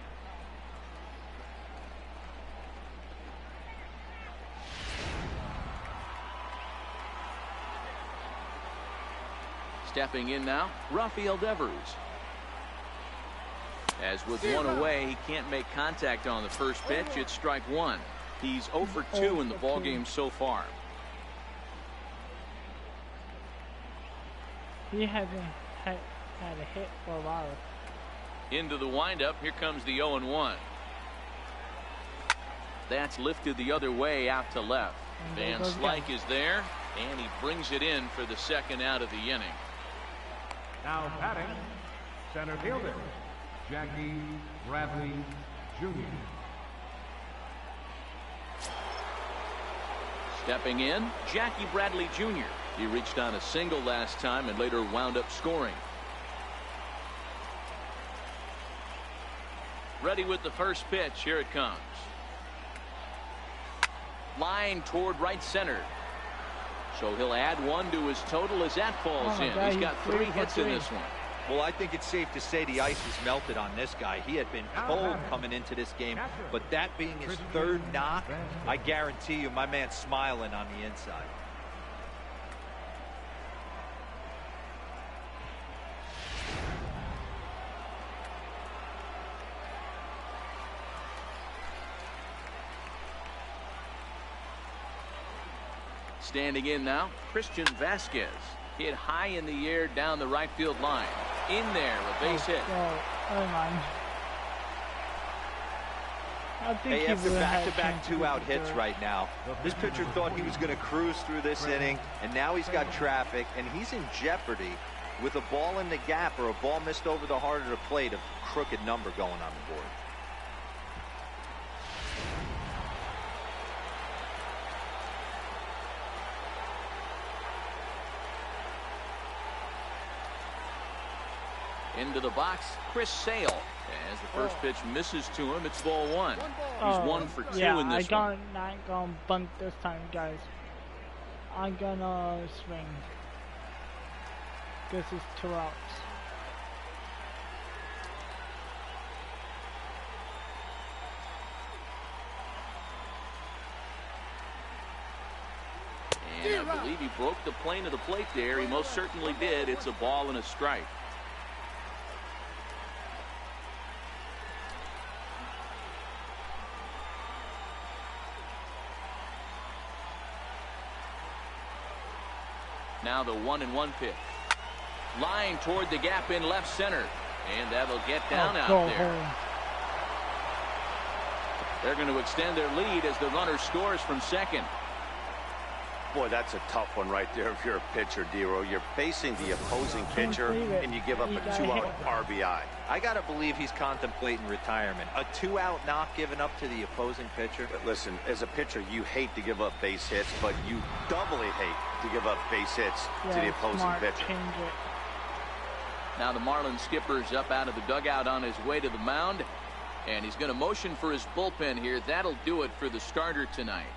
Stepping in now, Rafael Devers. As with one away, he can't make contact on the first pitch. It's strike one. He's 0 for 2 in the ballgame so far. He hasn't had a hit for a while. Into the windup. Here comes the 0-1. That's lifted the other way out to left. Van Slyke is there, and he brings it in for the second out of the inning. Now batting, center fielder, Jackie Bradley Jr. Stepping in, Jackie Bradley Jr. He reached on a single last time and later wound up scoring. Ready with the first pitch. Here it comes. Line toward right center. So he'll add one to his total as that falls in. He's got 3 hits in this one. Well, I think it's safe to say the ice has melted on this guy. He had been cold coming into this game, but that being his 3rd knock, I guarantee you my man's smiling on the inside. Standing in now, Christian Vasquez. Hit high in the air down the right field line. In there, a base hit. Never mind. I think Hey, after back-to-back 2-out hits right now, this pitcher thought he was going to cruise through this inning, and now he's got traffic, and he's in jeopardy with a ball in the gap or a ball missed over the heart of the plate, a crooked number going on the board. Into the box, Chris Sale. As the first pitch misses to him, it's ball 1. He's 1 for 2 in this one. I'm not gonna bunt this time, guys. I'm gonna swing. This is 2 outs. And I believe he broke the plane of the plate there. He most certainly did. It's a ball and a strike. Now the 1-1 pitch. Line toward the gap in left center. And that'll get down out there. They're going to extend their lead as the runner scores from second. Boy, that's a tough one right there if you're a pitcher, Dero. You're facing the opposing pitcher, and you give up a 2-out RBI. I got to believe he's contemplating retirement. A 2-out knock given up to the opposing pitcher. But listen, as a pitcher, you hate to give up base hits, but you doubly hate to give up base hits to the opposing pitcher. Now the Marlins skipper's up out of the dugout on his way to the mound, and he's going to motion for his bullpen here. That'll do it for the starter tonight.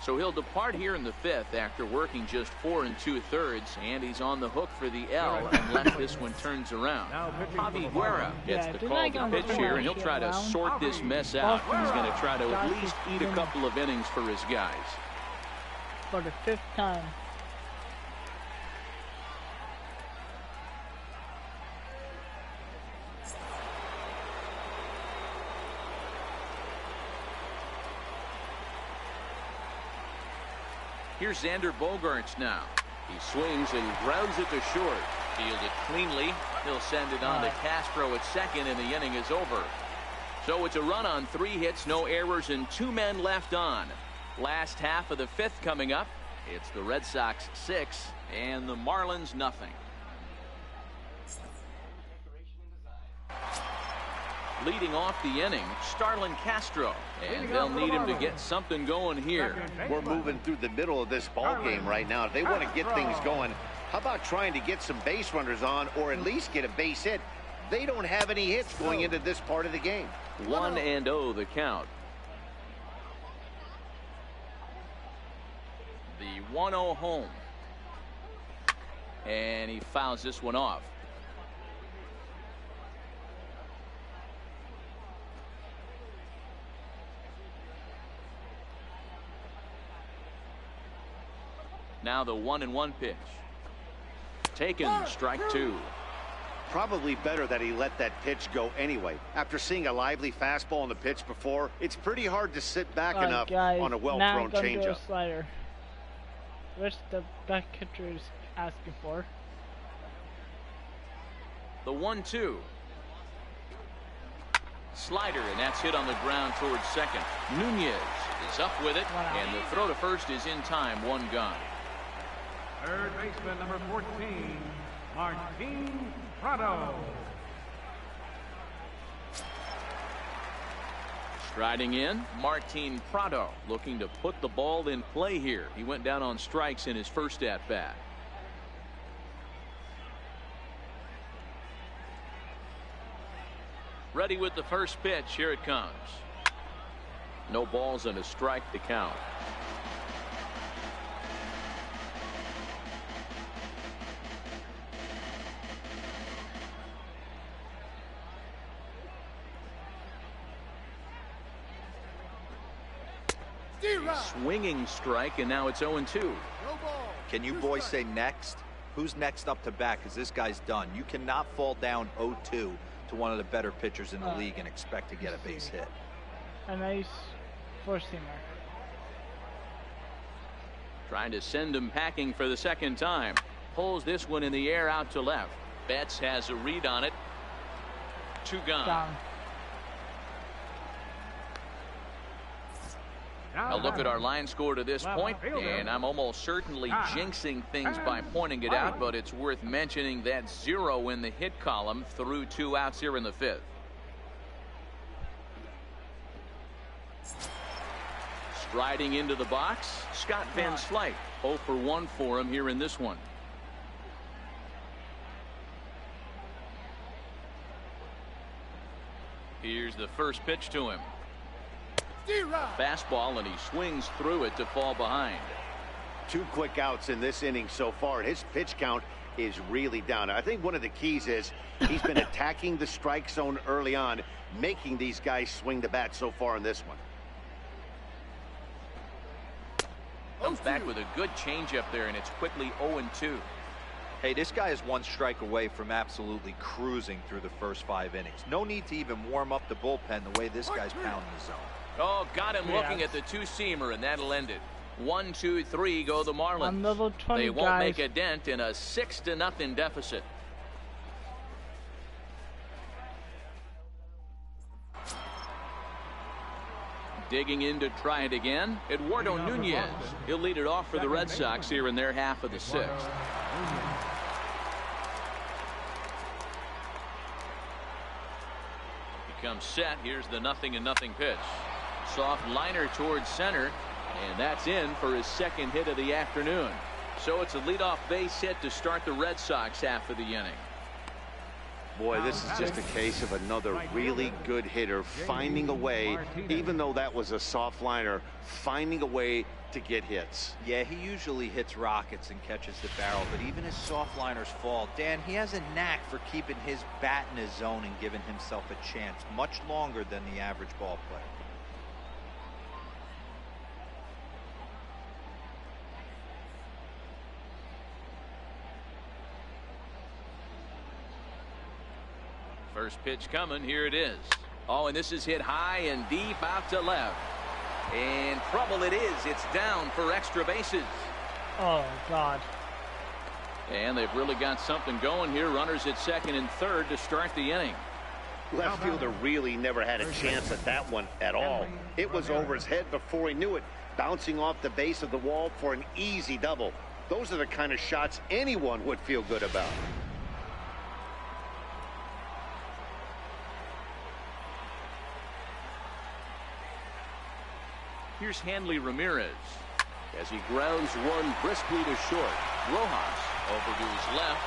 So he'll depart here in the 5th after working just 4 2/3, and he's on the hook for the L unless this one turns around. Javi Guerra gets the call to pitch here, and he'll try to sort this mess out. He's going to try to at least eat a couple of innings for his guys. For the 5th time. Here's Xander Bogaerts now. He swings and grounds it to short. Fielded cleanly. He'll send it on to Castro at second, and the inning is over. So it's a run on 3 hits, no errors, and 2 men left on. Last half of the 5th coming up. It's the Red Sox 6 and the Marlins nothing. Leading off the inning, Starlin Castro, and they'll need him to get something going here. We're moving through the middle of this ball game right now. If they want to get things going, how about trying to get some base runners on, or at least get a base hit? They don't have any hits going into this part of the game. 1-0 the count. The 1-0 home, and he fouls this one off. Now the 1-1 pitch. Taken, strike 2. Probably better that he let that pitch go anyway. After seeing a lively fastball on the pitch before, it's pretty hard to sit back enough guys, on a well-thrown changeup. Slider, which the back catcher is asking for. The 1-2. Slider, and that's hit on the ground towards second. Nunez is up with it, and the throw to first is in time. 1 gone. Third baseman, number 14, Martin Prado. Striding in, Martin Prado looking to put the ball in play here. He went down on strikes in his first at-bat. Ready with the first pitch. Here it comes. No balls and a strike to count. Swinging strike, and now it's 0-2. Can you boys say next? Who's next up to bat? Because this guy's done. You cannot fall down 0-2 to one of the better pitchers in the league and expect to get a base hit. A nice four-seamer. Trying to send him packing for the second time. Pulls this one in the air out to left. Betts has a read on it. 2 gone. Down. A look at our line score to this point, and I'm almost certainly jinxing things by pointing it out, but it's worth mentioning that 0 in the hit column through 2 outs here in the 5th. Striding into the box, Scott Van Slyke. 0 for 1 for him here in this one. Here's the first pitch to him. Fastball, and he swings through it to fall behind. 2 quick outs in this inning so far. His pitch count is really down. I think one of the keys is he's been attacking the strike zone early on, making these guys swing the bat so far in this one. Comes back with a good changeup there, and it's quickly 0-2. Hey, this guy is 1 strike away from absolutely cruising through the first 5 innings. No need to even warm up the bullpen the way this guy's pounding the zone. Oh, got him looking at the 2-seamer, and that'll end it. 1, 2, 3 go the Marlins. On level 20, they won't guys. make a dent in a 6-0 deficit. Digging in to try it again, Eduardo Nunez. He'll lead it off for the Red Sox here in their half of the 6th. Becomes set. Here's the 0-0 pitch. Soft liner towards center, and that's in for his second hit of the afternoon. So it's a leadoff base hit to start the Red Sox half of the inning. Boy, this is just a case of another really good hitter finding a way, even though that was a soft liner, finding a way to get hits. Yeah, he usually hits rockets and catches the barrel, but even his soft liners fall. Dan, he has a knack for keeping his bat in his zone and giving himself a chance much longer than the average ball player. First pitch coming. Here it is. Oh, and this is hit high and deep out to left. And trouble it is. It's down for extra bases. Oh, God. And they've really got something going here. Runners at second and third to start the inning. Left fielder really never had a chance at that one at all. It was over his head before he knew it, bouncing off the base of the wall for an easy double. Those are the kind of shots anyone would feel good about. Here's Hanley Ramirez as he grounds one briskly to short. Rojas over to his left.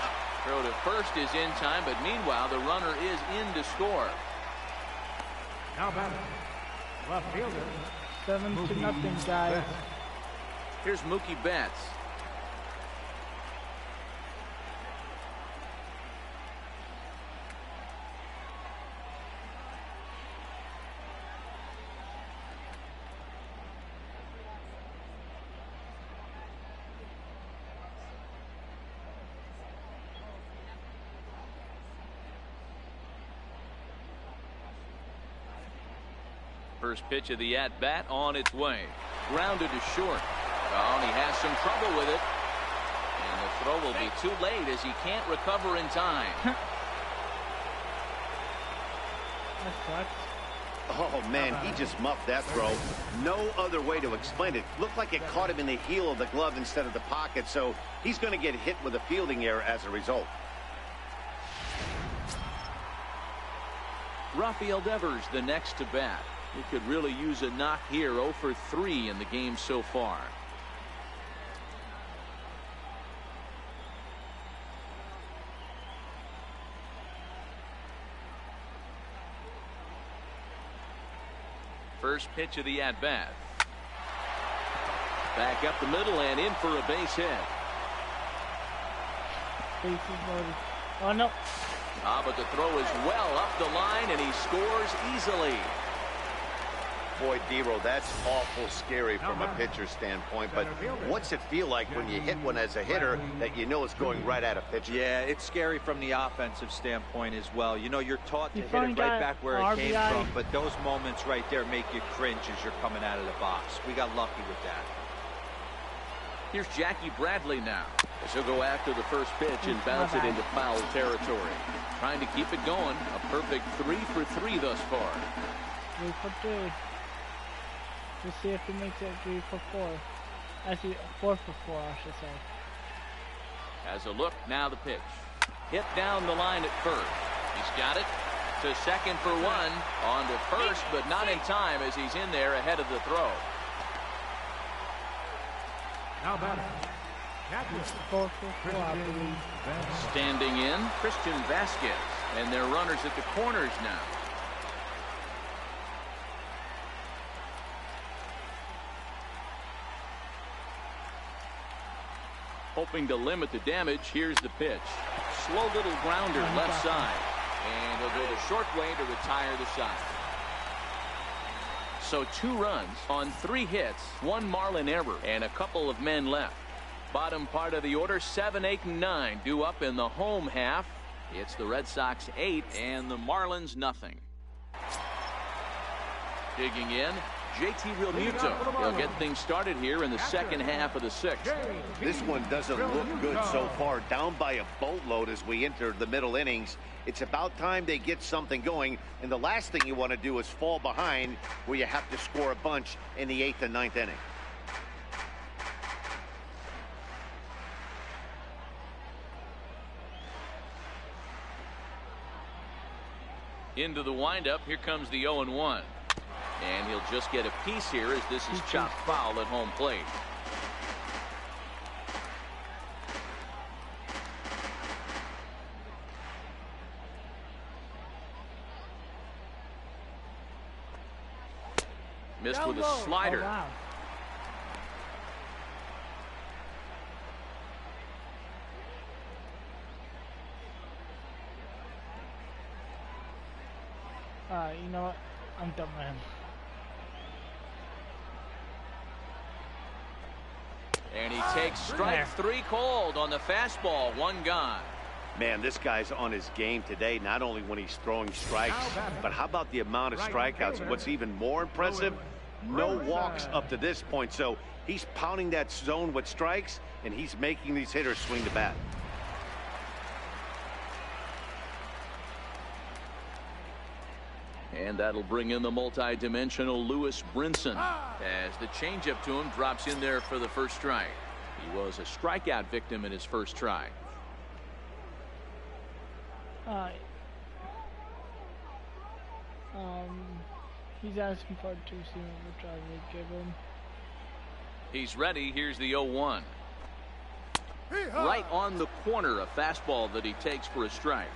Throw to first is in time, but meanwhile the runner is in to score. Now batting, left fielder, 7-0, guys. Here's Mookie Betts. First pitch of the at-bat on its way. Grounded to short. Oh, and he has some trouble with it. And the throw will be too late as he can't recover in time. That sucks. Oh, man, he just muffed that throw. No other way to explain it. Looked like it caught him in the heel of the glove instead of the pocket, so he's going to get hit with a fielding error as a result. Rafael Devers the next to bat. He could really use a knock here. 0 for 3 in the game so far. First pitch of the at-bat. Back up the middle and in for a base hit. Bases loaded. Oh, no. But the throw is well up the line and he scores easily. Boy, Dero, that's awful scary from a pitcher's standpoint, but what's it feel like when you hit one as a hitter that you know it's going right at a pitcher? Yeah, it's scary from the offensive standpoint as well. You know, you're taught to hit it finally right got back where it RBI. came from, but those moments right there make you cringe as you're coming out of the box. We got lucky with that. Here's Jackie Bradley now, as he'll go after the first pitch and bounce it into foul territory. Trying to keep it going. A perfect 3 for 3 thus far. 3 for 3. Let's see if he makes it 3 for 4. Actually, 4 for 4, I should say. As a look, now the pitch. Hit down the line at first. He's got it to second for 1. On to first, but not in time as he's in there ahead of the throw. now batting, 4 for 4, I believe. Standing in, Christian Vasquez. And they're runners at the corners now. Hoping to limit the damage. Here's the pitch. Slow little grounder left side. And he'll go the short way to retire the side. So 2 runs on 3 hits, 1 Marlin error, and a couple of men left. Bottom part of the order, 7, 8, and 9 due up in the home half. It's the Red Sox 8 and the Marlins nothing. Digging in, JT Realmuto. He'll get things started here in the second half of the 6th. This one doesn't look good so far. Down by a boatload as we enter the middle innings. It's about time they get something going, and the last thing you want to do is fall behind where you have to score a bunch in the 8th and 9th inning. Into the windup. Here comes the 0-1. And he'll just get a piece here as this is chopped foul at home plate. Missed with a Oh, slider. wow. You know what? I'm done with him. And he takes strike 3 called on the fastball. 1 gone. Man, this guy's on his game today, not only when he's throwing strikes, but how about the amount of strikeouts? What's even more impressive, no walks up to this point. So he's pounding that zone with strikes, and he's making these hitters swing the bat. And that'll bring in the multi-dimensional Lewis Brinson as the changeup to him drops in there for the first strike. He was a strikeout victim in his first try. He's asking for a 2-seamer, which I will give him. He's ready. Here's the 0-1. Right on the corner, a fastball that he takes for a strike.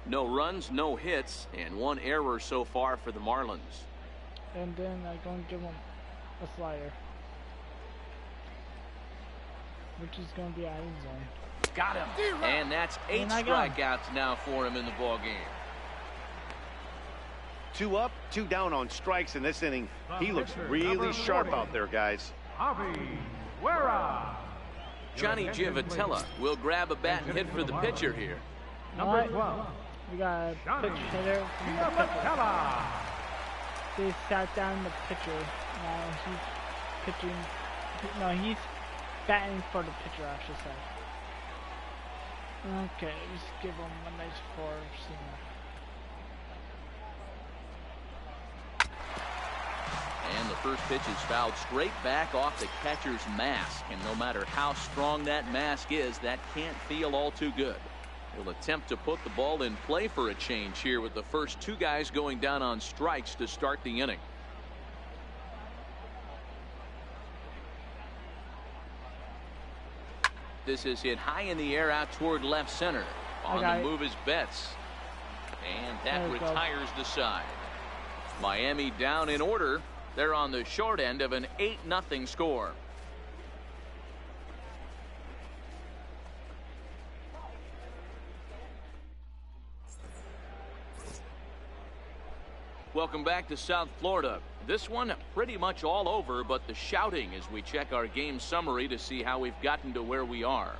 No runs, no hits, and 1 error so far for the Marlins. And then I'm going to give him a slider, which is going to be out of the zone. Got him. And that's 8 strikeouts now for him in the ball game. 2 up, 2 down on strikes in this inning. He looks really sharp out there, guys. Johnny Giavotella will grab a bat and hit for the pitcher here. Number 12. We got a pitch hitter from the pitcher. They sat down the pitcher. Now he's pitching. No, he's batting for the pitcher, I should say. Okay, let's give him a nice 4-seamer. And the first pitch is fouled straight back off the catcher's mask. And no matter how strong that mask is, that can't feel all too good. He'll attempt to put the ball in play for a change here with the first 2 guys going down on strikes to start the inning. This is hit high in the air out toward left center. On the move is Betts. And that retires the side. Miami down in order. They're on the short end of an 8-0 score. Welcome back to South Florida. This one pretty much all over, but the shouting as we check our game summary to see how we've gotten to where we are.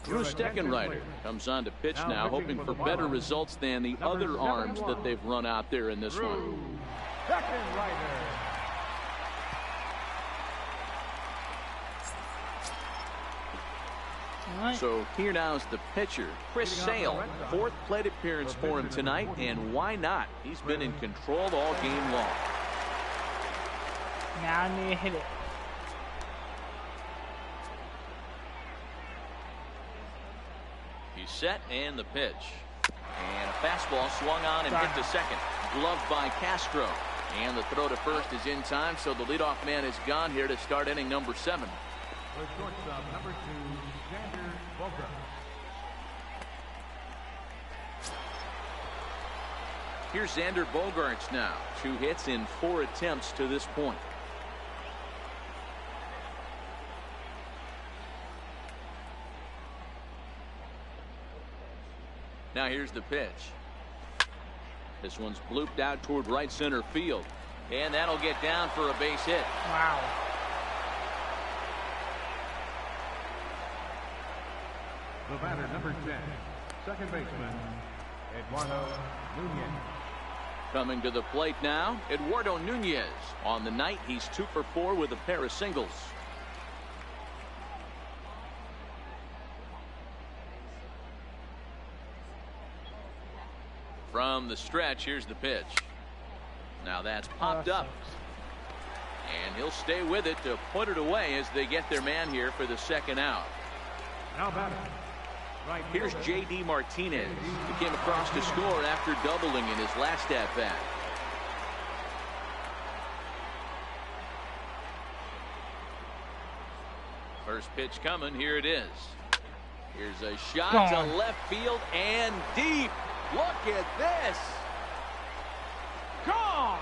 Drew Steckenrider comes on to pitch now, hoping for better results than the other arms that they've run out there in this one. So here now is the pitcher, Chris Sale. 4th plate appearance for him tonight, and why not? He's been in control all game long. Now I need to hit it. He's set, and the pitch. And a fastball swung on and hit to second. Gloved by Castro. And the throw to first is in time, so the leadoff man is gone here to start inning number 7. The shortstop, number 2, Xander Bogaerts. Here's Xander Bogaerts now. 2 hits in 4 attempts to this point. Now here's the pitch. This one's blooped out toward right center field. And that'll get down for a base hit. Wow. The batter, number 10, second baseman, Eduardo Nunez. Coming to the plate now, Eduardo Nunez. On the night, he's 2 for 4 with a pair of singles. From the stretch, here's the pitch. Now that's popped up. And he'll stay with it to put it away as they get their man here for the second out. Now batter. Right. Here's J.D. Martinez. He came across to score after doubling in his last at-bat. First pitch coming. Here it is. Here's a shot to left field and deep. Look at this. Gone.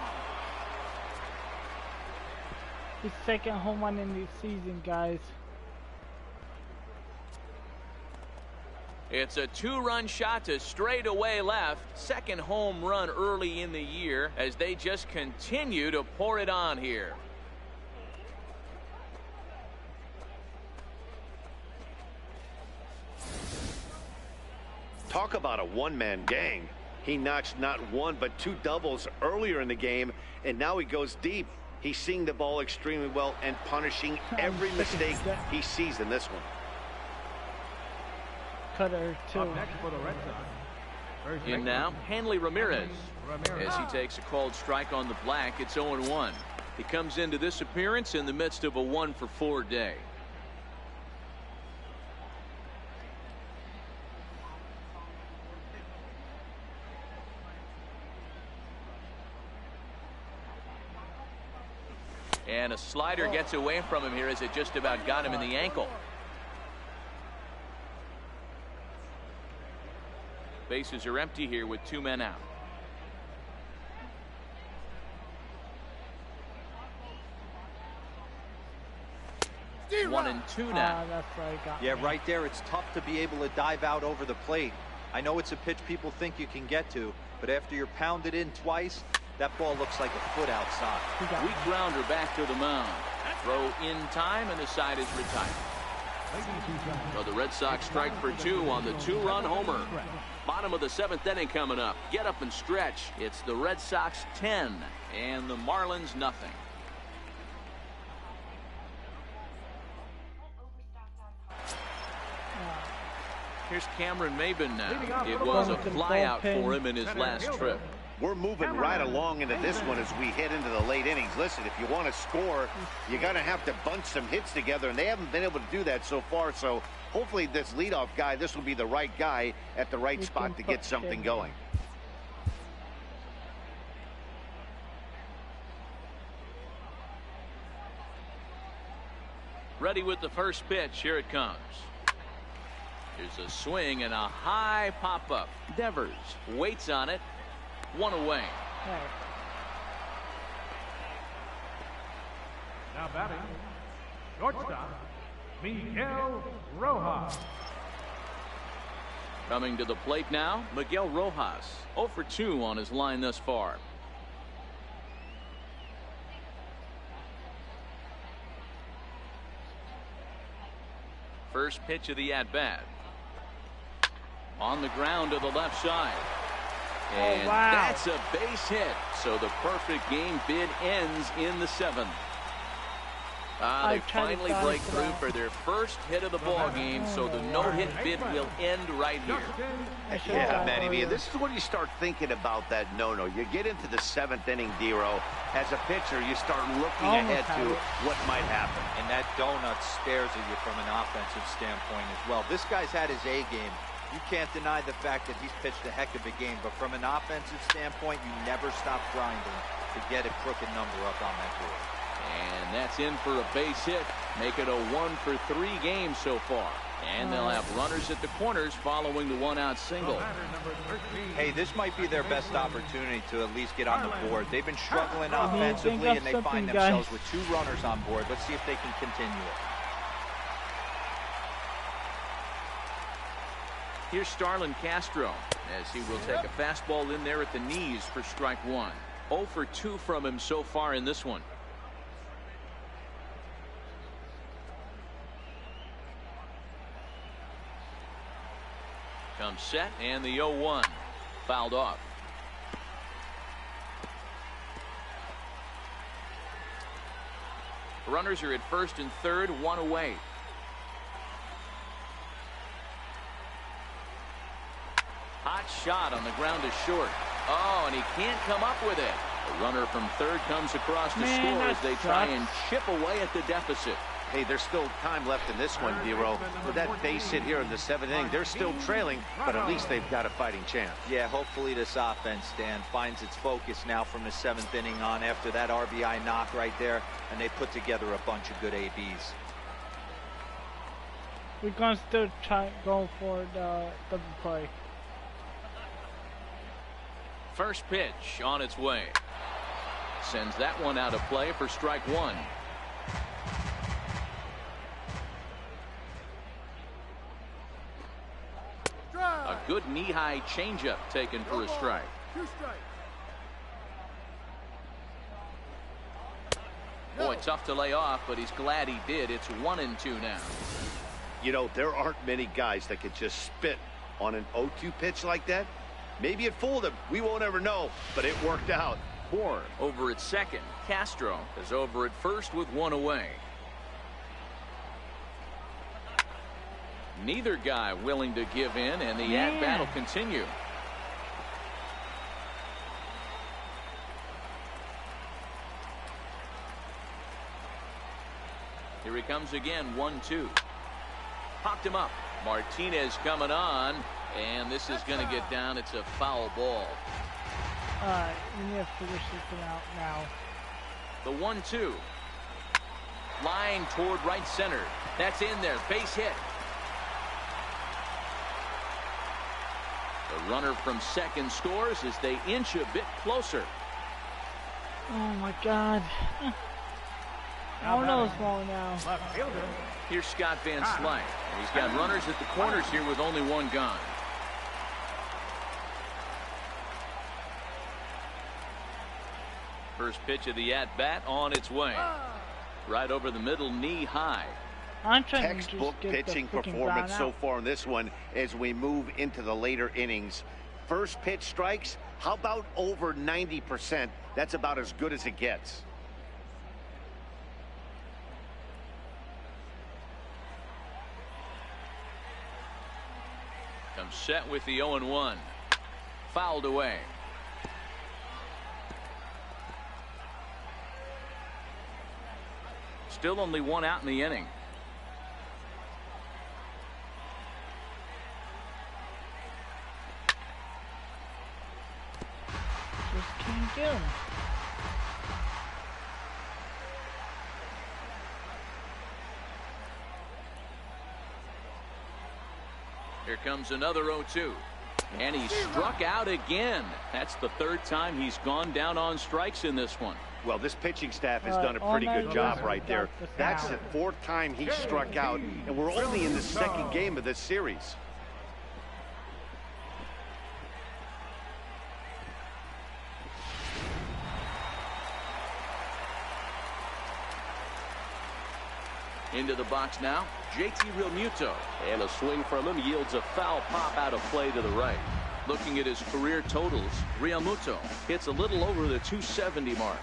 His second home run in the season, guys. It's a 2-run shot to straightaway left. Second home run early in the year as they just continue to pour it on here. Talk about a one-man gang. He notched not one but 2 doubles earlier in the game, and now he goes deep. He's seeing the ball extremely well and punishing every mistake he sees in this one. Cutter too. Up next for the Red Sox. First In baseman, now, Hanley Ramirez. Ramirez. As he takes a called strike on the black, it's 0-1. He comes into this appearance in the midst of a 1-for-4 day. And a slider gets away from him here as it just about got him in the ankle. Bases are empty here with 2 men out. One and two now. That's what I got. Yeah, right there. It's tough to be able to dive out over the plate. I know it's a pitch people think you can get to, but after you're pounded in twice, that ball looks like a foot outside. Weak grounder back to the mound. Throw in time, and the side is retired. So the Red Sox strike for 2 on the 2-run homer. Bottom of the 7th inning coming up. Get up and stretch. It's the Red Sox 10 and the Marlins nothing. Here's Cameron Maben now. It was a flyout for him in his last trip. We're moving right along into this one as we head into the late innings. Listen, if you want to score, you're going to have to bunch some hits together, and they haven't been able to do that so far. So hopefully this leadoff guy, this will be the right guy at the right spot to get something going. Ready with the first pitch. Here it comes. There's a swing and a high pop-up. Devers waits on it. 1 away. Now batting, shortstop, Miguel Rojas. Coming to the plate now, Miguel Rojas. 0 for 2 on his line thus far. First pitch of the at-bat. On the ground to the left side. And that's a base hit. So the perfect game bid ends in the 7th. They finally break through for their first hit of the ball game, so the no-hit bid will end right here. Yeah, Manny, this is when you start thinking about that no-no. You get into the 7th inning, Dero. As a pitcher, you start looking ahead to what might happen. And that donut stares at you from an offensive standpoint as well. This guy's had his A game. You can't deny the fact that he's pitched a heck of a game, but from an offensive standpoint, you never stop grinding to get a crooked number up on that board. And that's in for a base hit. Make it a 1 for 3 game so far. And they'll have runners at the corners following the 1-out single. Hey, this might be their best opportunity to at least get on the board. They've been struggling offensively, and they find themselves with 2 runners on board. Let's see if they can continue it. Here's Starlin Castro as he will take a fastball in there at the knees for strike 1. 0 for 2 from him so far in this one. Comes set, and the 0-1 fouled off. Runners are at first and third, 1 away. Hot shot on the ground is short. Oh, and he can't come up with it. The runner from third comes across to score as they try and chip away at the deficit. Hey, there's still time left in this one, Dero. With that base hit here in the 7th inning, they're still trailing, but at least they've got a fighting chance. Yeah, hopefully this offense, Dan, finds its focus now from the 7th inning on after that RBI knock right there, and they put together a bunch of good ABs. we're gonna still try go for the double play. First pitch on its way. Sends that one out of play for strike one. A good knee-high changeup taken for a strike. 2 strikes. Boy, tough to lay off, but he's glad he did. It's 1-2 now. You know, there aren't many guys that could just spit on an 0-2 pitch like that. Maybe it fooled him. We won't ever know, but it worked out. Moore over at second. Castro is over at first with one away. Neither guy willing to give in, and the at-bat will continue. Here he comes again, 1-2. Popped him up. Martinez coming on, and this is going to get down. It's a foul ball. Alright, we need to figure something out now. The 1-2. Line toward right center. That's in there. Base hit. The runner from second scores as they inch a bit closer. Oh my God. I don't know what's wrong now. Left fielder. Here's Scott Van Slyke. He's got runners at the corners here with only one gone. First pitch of the at-bat on its way. Right over the middle, knee high. I'm trying Textbook to just get pitching the freaking performance ground so out. far in this one as we move into the later innings. First pitch strikes, how about over 90%? That's about as good as it gets. Comes set with the 0-1. Fouled away. Still only one out in the inning. Just can't get him. Here comes another 0-2. And he struck out again. That's the third time he's gone down on strikes in this one. Well, this pitching staff has done a pretty good job right there. That's the fourth time he struck out, and we're only in the second game of this series. Into the box now, JT Realmuto. And a swing from him yields a foul pop out of play to the right. Looking at his career totals, Realmuto hits a little over the 270 mark.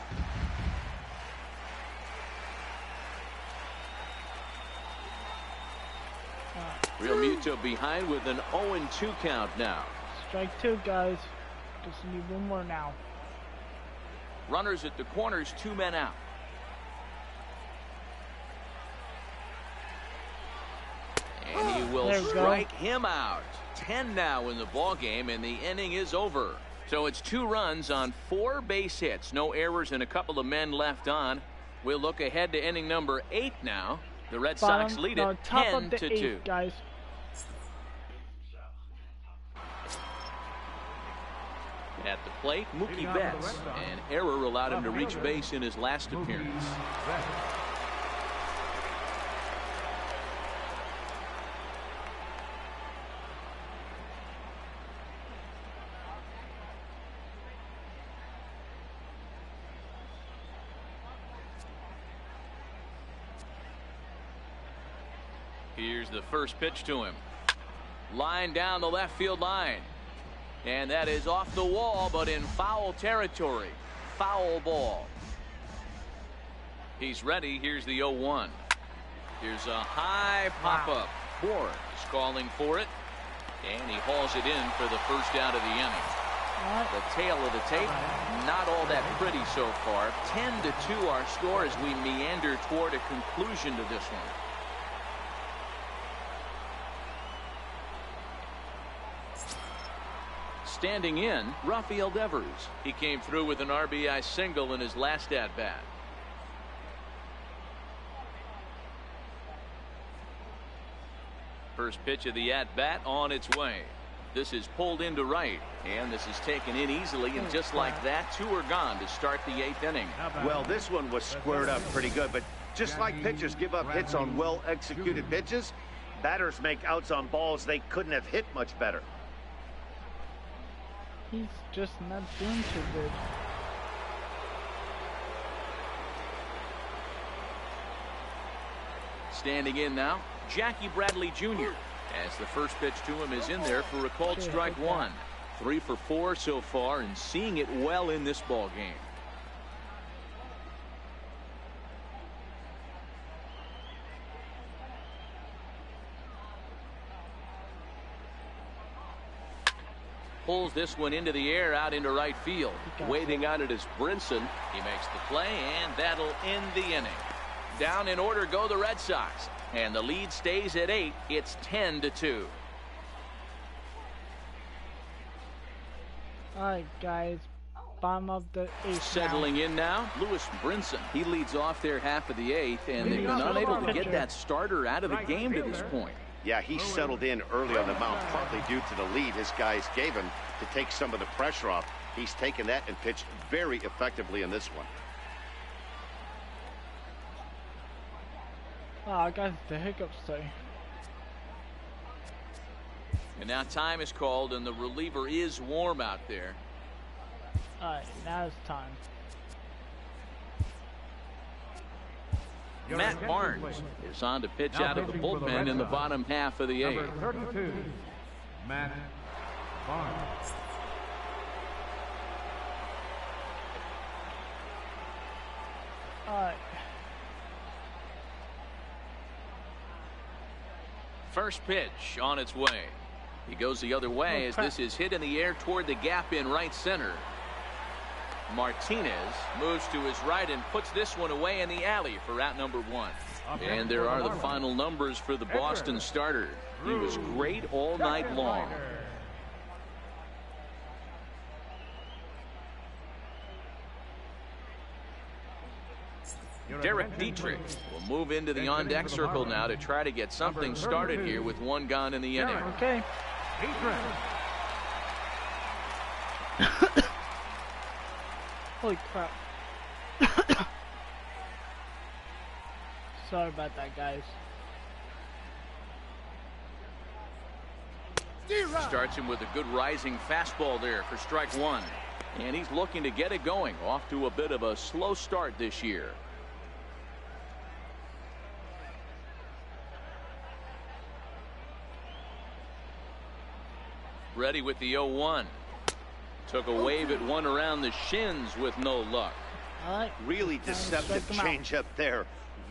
Realmuto behind with an 0-2 count now. Strike two, guys. Just need one more now. Runners at the corners, 2 men out. And he will strike him out. 10 now in the ball game, and the inning is over. So it's 2 runs on 4 base hits. No errors and a couple of men left on. We'll look ahead to inning number 8 now. The Red Sox lead it 10-2. Guys. At the plate, Mookie Betts. An error allowed him to reach base in his last appearance. Here's the first pitch to him. Line down the left field line. And that is off the wall, but in foul territory. Foul ball. He's ready. Here's the 0-1. Here's a high pop-up. Moore is calling for it. And he hauls it in for the first out of the inning. The tail of the tape, not all that pretty so far. 10-2 our score as we meander toward a conclusion to this one. Standing in, Rafael Devers. He came through with an RBI single in his last at-bat. First pitch of the at-bat on its way. This is pulled into right, and this is taken in easily, and just like that, 2 are gone to start the 8th inning. Well, this one was squared up pretty good, but just like pitchers give up hits on well-executed pitches, batters make outs on balls they couldn't have hit much better. He's just not doing too good. Standing in now, Jackie Bradley Jr. as the first pitch to him is in there for a called strike 1. 3 for 4 so far, and seeing it well in this ball game. Pulls this one into the air out into right field. Waiting on it is Brinson. He makes the play, and that'll end the inning. Down in order go the Red Sox, and the lead stays at 8. It's 10-2. All right, guys, bottom of the 8th. Settling in now, Lewis Brinson. He leads off their half of the 8th, and they've been unable to get that starter out of the game to this point. Yeah, he settled in early on the mound, partly due to the lead his guys gave him to take some of the pressure off. He's taken that and pitched very effectively in this one. Wow, I got the hiccups today. And now time is called, and the reliever is warm out there. All right, now it's time. Matt Barnes is on to pitch out of the bullpen in the bottom half of the 8th. Number 32, Matt Barnes. All right. First pitch on its way. He goes the other way as this is hit in the air toward the gap in right center. Martinez moves to his right and puts this one away in the alley for out number 1. And there are the final numbers for the Boston starter. He was great all night long. Derek Dietrich will move into the on-deck circle now to try to get something started here with 1 gone in the inning. Okay. Holy crap. Sorry about that, guys. Starts him with a good rising fastball there for strike 1. And he's looking to get it going. Off to a bit of a slow start this year. Ready with the 0-1. Took a wave at one around the shins with no luck. All right. Really deceptive changeup there.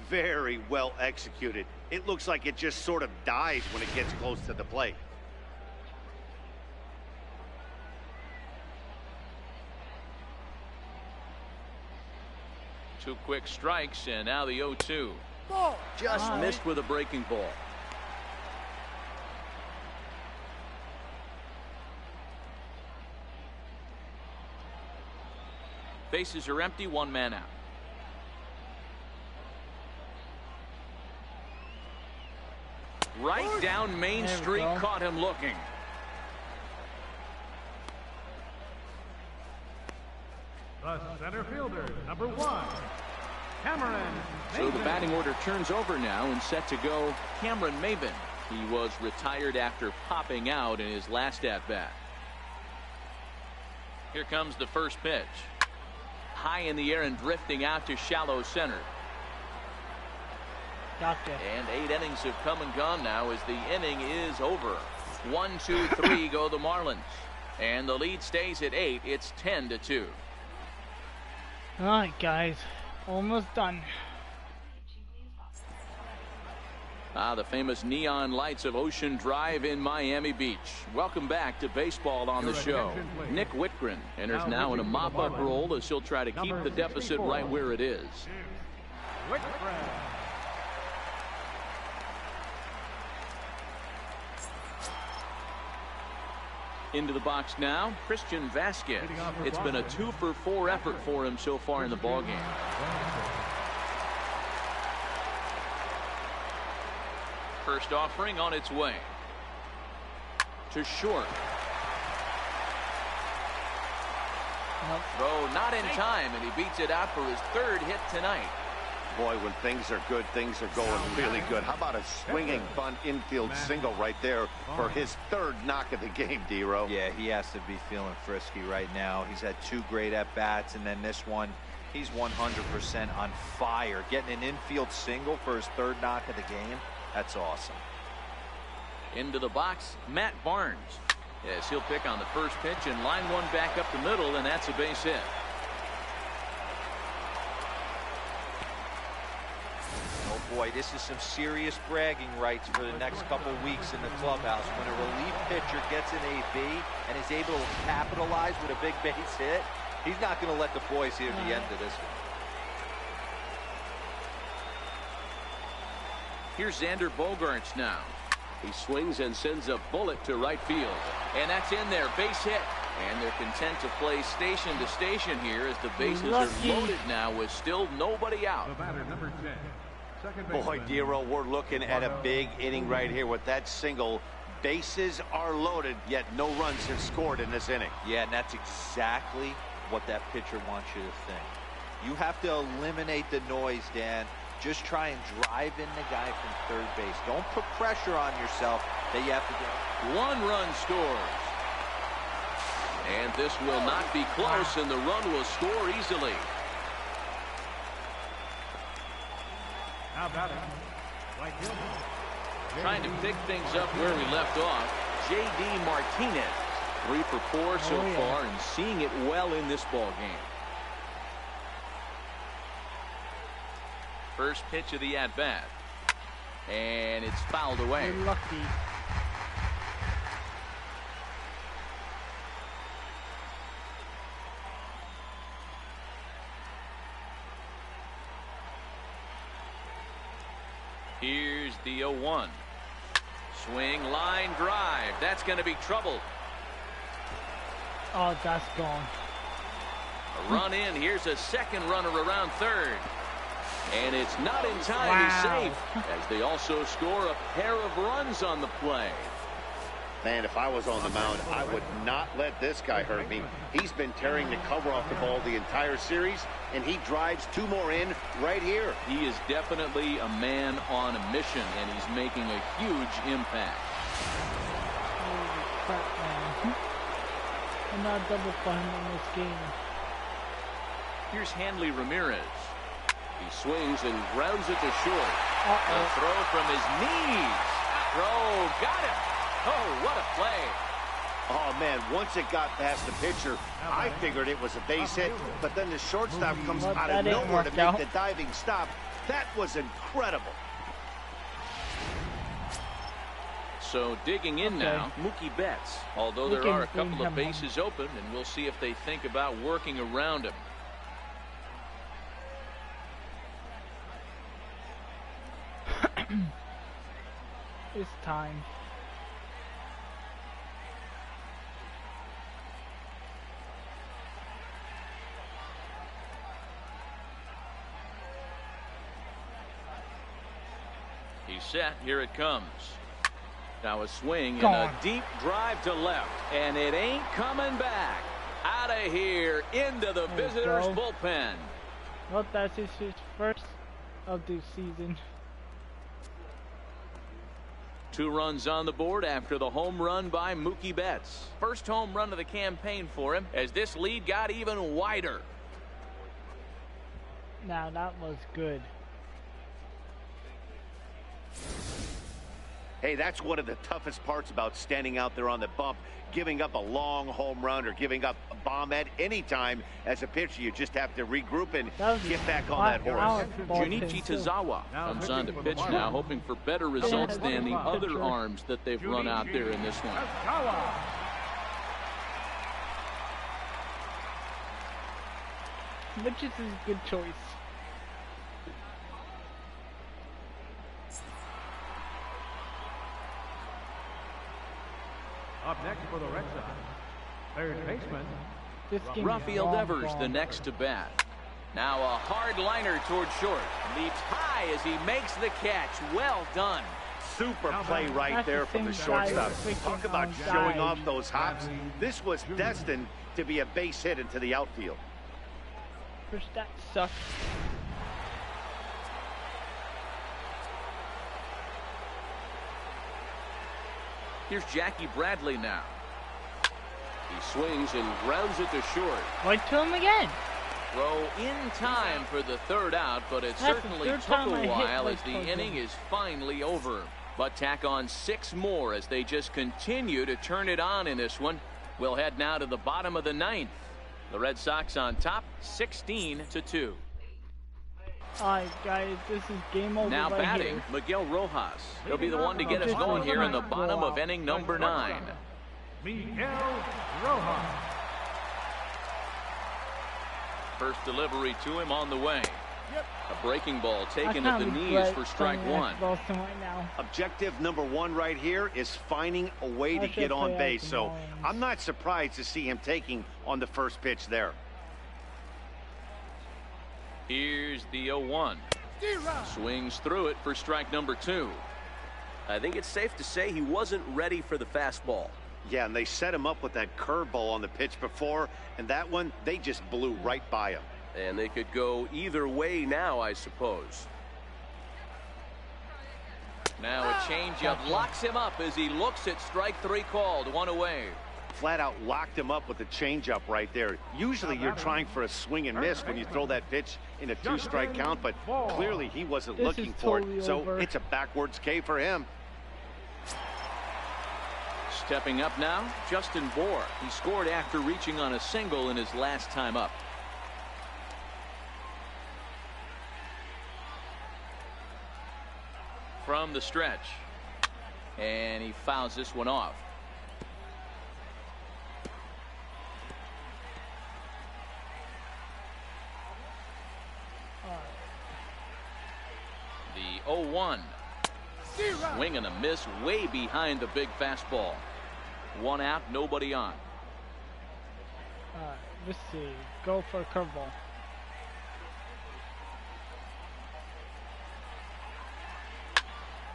Very well executed. It looks like it just sort of dies when it gets close to the plate. Two quick strikes, and now the 0-2. Just missed with a breaking ball. Bases are empty, 1 man out. Right down Main Street, caught him looking. The center fielder, number 1, Cameron Maben. So the batting order turns over now, and set to go Cameron Maben. He was retired after popping out in his last at-bat. Here comes the first pitch. High in the air and drifting out to shallow center. Gotcha. And 8 innings have come and gone now as the inning is over. 1, 2, 3 go the Marlins. And the lead stays at 8. It's 10-2. All right, guys. Almost done. The famous neon lights of Ocean Drive in Miami Beach. Welcome back to baseball on the show. Nick Whitgren enters now in a mop-up role as he'll try to keep the deficit right where it is. Into the box now, Christian Vasquez. It's been a 2-for-4 effort for him so far in the ballgame. First offering on its way. To short. Nope. Throw not in time, and he beats it out for his third hit tonight. Boy, when things are good, things are going really good. How about a swinging bunt infield single right there for his third knock of the game, D-Row? Yeah, he has to be feeling frisky right now. He's had 2 great at-bats, and then this one, he's 100% on fire. Getting an infield single for his third knock of the game, that's awesome. Into the box, Matt Barnes. Yes, he'll pick on the first pitch and line one back up the middle, and that's a base hit. Oh boy, this is some serious bragging rights for the next couple weeks in the clubhouse. When a relief pitcher gets an AB and is able to capitalize with a big base hit, he's not going to let the boys hear the end of this one. Here's Xander Bogaerts now. He swings and sends a bullet to right field. And that's in there, base hit. And they're content to play station to station here as the bases are loaded now with still nobody out. The batter, number 10. Second Boy, baseman. D-Row, we're looking at a big inning right here with that single. Bases are loaded, yet no runs have scored in this inning. Yeah, and that's exactly what that pitcher wants you to think. You have to eliminate the noise, Dan. Just try and drive in the guy from third base. Don't put pressure on yourself that you have to get. 1 run scores. And this will not be close, and the run will score easily. Now batting, right field. Trying to pick things up where we left off, J.D. Martinez. 3 for 4 so far, and seeing it well in this ball game. First pitch of the at-bat. And it's fouled away. You're lucky. Here's the 0-1. Swing, line drive. That's going to be trouble. Oh, that's gone. A run in. Here's a second runner around third. And it's not in time. He's safe, as they also score a pair of runs on the play. Man, if I was on the mound, I would not let this guy hurt me. He's been tearing the cover off the ball the entire series, and he drives 2 more in right here. He is definitely a man on a mission, and he's making a huge impact. Holy crap, man. I'm not double for him in this game. Here's Hanley Ramirez. He swings and grounds it to short. A throw from his knees. Throw, got him. Oh, what a play. Oh, man, once it got past the pitcher, I figured it was a base hit, but then the shortstop comes out of nowhere to make the diving stop. That was incredible. So digging in now, Mookie Betts. Although there are a couple of bases open, and we'll see if they think about working around him. It's time. He's set. Here it comes. Now a swing and a deep drive to left, and it ain't coming back. Out of here into the visitors' bullpen. Well, that's his first of the season. 2 runs on the board after the home run by Mookie Betts. First home run of the campaign for him as this lead got even wider. Now that was good. Hey, that's one of the toughest parts about standing out there on the bump. Giving up a long home run or giving up a bomb at any time as a pitcher. You just have to regroup and get back on that horse. Junichi Tazawa comes on to pitch now, hoping for better results than the other arms that they've run out there in this one. Which is a good choice. Up next for the Red Sox, third baseman, Rafael Devers, the next to bat. Now a hard liner toward short. Leaps high as he makes the catch. Well done. Super play right That's there the from the same guy shortstop. who freaking Talk about died. showing off those hops. This was destined to be a base hit into the outfield. Which that sucks. Here's Jackie Bradley now. He swings and grounds it to short. Right to him again. Throw in time for the third out, but it That's the certainly third took time I a hit while as right the towards inning him. is finally over. But tack on 6 more as they just continue to turn it on in this one. We'll head now to the bottom of the 9th. The Red Sox on top, 16-2. Alright, guys, this is game over. Now right batting, here. Miguel Rojas. He'll be the one to get us going here in the bottom of inning number 9. Miguel Rojas. First delivery to him on the way. A breaking ball taken I at the kinda knees regret for strike playing 1. Boston right now. Objective number 1 right here is finding a way I to should get on play base. out the So Marlins. I'm not surprised to see him taking on the first pitch there. Here's the 0-1. Swings through it for strike number 2. I think it's safe to say he wasn't ready for the fastball. Yeah, and they set him up with that curveball on the pitch before, and that one, they just blew right by him. And they could go either way now, I suppose. Now a changeup locks him up as he looks at strike 3 called. 1 away. Flat out locked him up with a changeup right there. Usually you're trying for a swing and miss when you throw that pitch in a 2-strike count, but clearly he wasn't This looking is for totally it. So over. it's a backwards K for him. Stepping up now, Justin Bohr. He scored after reaching on a single in his last time up. From the stretch. And he fouls this one off. The 0-1. Swing and a miss way behind the big fastball. 1 out, nobody on. Alright, let's see. Go for a curveball.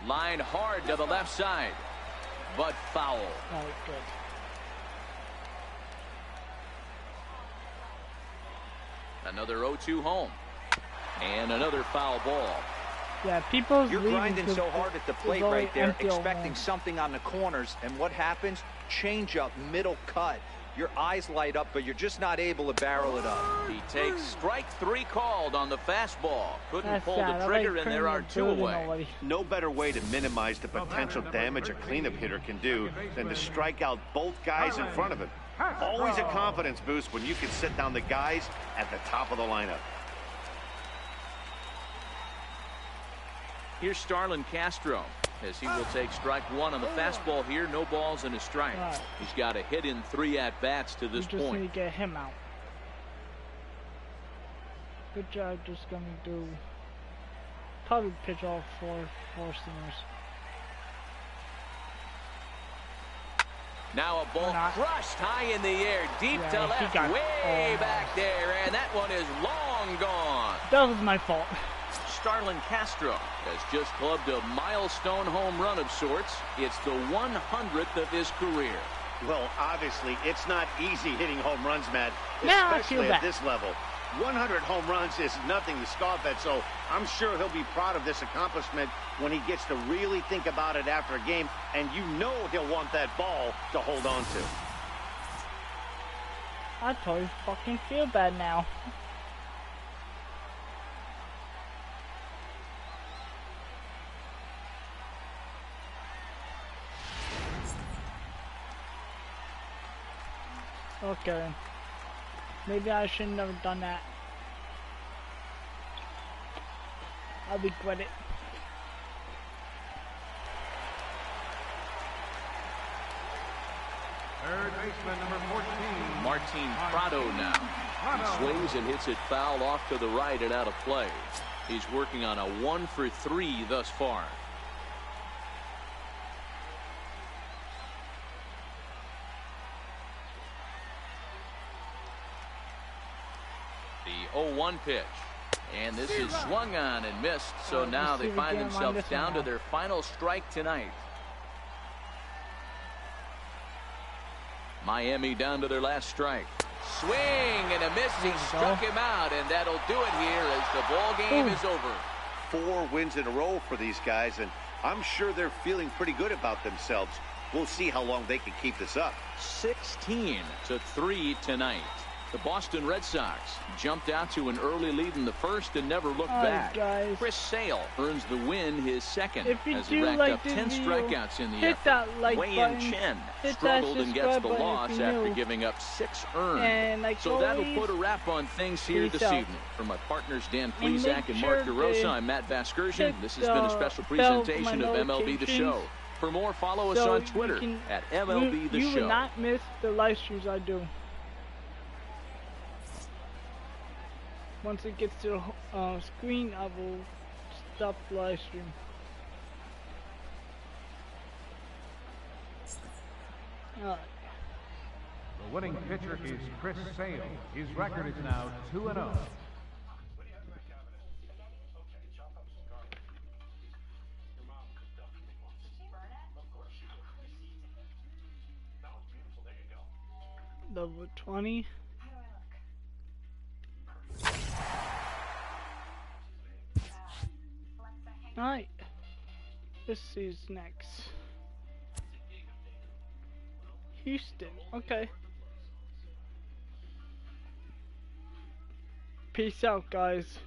Line hard to the left side, but foul. Alright, good. Another 0-2 home. And another foul ball. Yeah, people's You're leaving grinding to- so hard at the is plate only right there, empty expecting home. something on the corners, and what happens? Change up, middle cut. Your eyes light up, but you're just not able to barrel it up. He takes strike 3 called on the fastball. Couldn't That's pull sad. the I trigger, like and there are Kermit 2 building away. already. No better way to minimize the potential damage a cleanup hitter can do than to strike out both guys in front of him. Always a confidence boost when you can sit down the guys at the top of the lineup. Here's Starlin Castro as he will take strike 1 on the fastball here. No balls and a strike. Right. He's got a hit in 3 at-bats to this We just point. need to get him out. Good job. Just gonna do probably pitch all four seamers. Now a ball Not. crushed high in the air, deep Yeah, to he left, got way it. back there, and that one is long gone. That was my fault. Starlin Castro has just clubbed a milestone home run of sorts. It's the 100th of his career. Well, obviously, it's not easy hitting home runs, Matt, Now I feel especially bad. at this level. 100 home runs is nothing to scoff at, so I'm sure he'll be proud of this accomplishment when he gets to really think about it after a game, and you know he'll want that ball to hold on to. I totally fucking feel bad now. Okay. Maybe I shouldn't have done that. I'll regret it. Third baseman, number 14. Martin Prado now. He swings and hits it foul off to the right and out of play. He's working on a 1-for-3 thus far. The 0-1 pitch. And this is swung on and missed, so now they find themselves down to their final strike tonight. Miami down to their last strike. Swing and a miss. He struck him out, and that'll do it here as the ball game is over. 4 wins in a row for these guys, and I'm sure they're feeling pretty good about themselves. We'll see how long they can keep this up. 16-3 tonight. The Boston Red Sox jumped out to an early lead in the first and never looked back. Guys. Chris Sale earns the win, his second, as he do racked like up 10 video, strikeouts in the hit effort. that like Wei button, Chen hit struggled that and gets the subscribe button loss if you after new. giving up 6 earned. And like So always, that'll put a wrap on things here peace this out. evening. For my partners Dan And Plesac and sure Mark DeRosa, to I'm Matt Vasgersian. hit This has been a special the bell for presentation my of MLB The Show. notifications. For more, follow us So on Twitter at MLB The you Show. will not miss the live streams I do. Once it gets to the screen, I will stop the live stream. Alright. The winning pitcher is Chris Sale. His record is now 2-0. Level 20. Alright. This is next. Houston. Okay. Peace out, guys.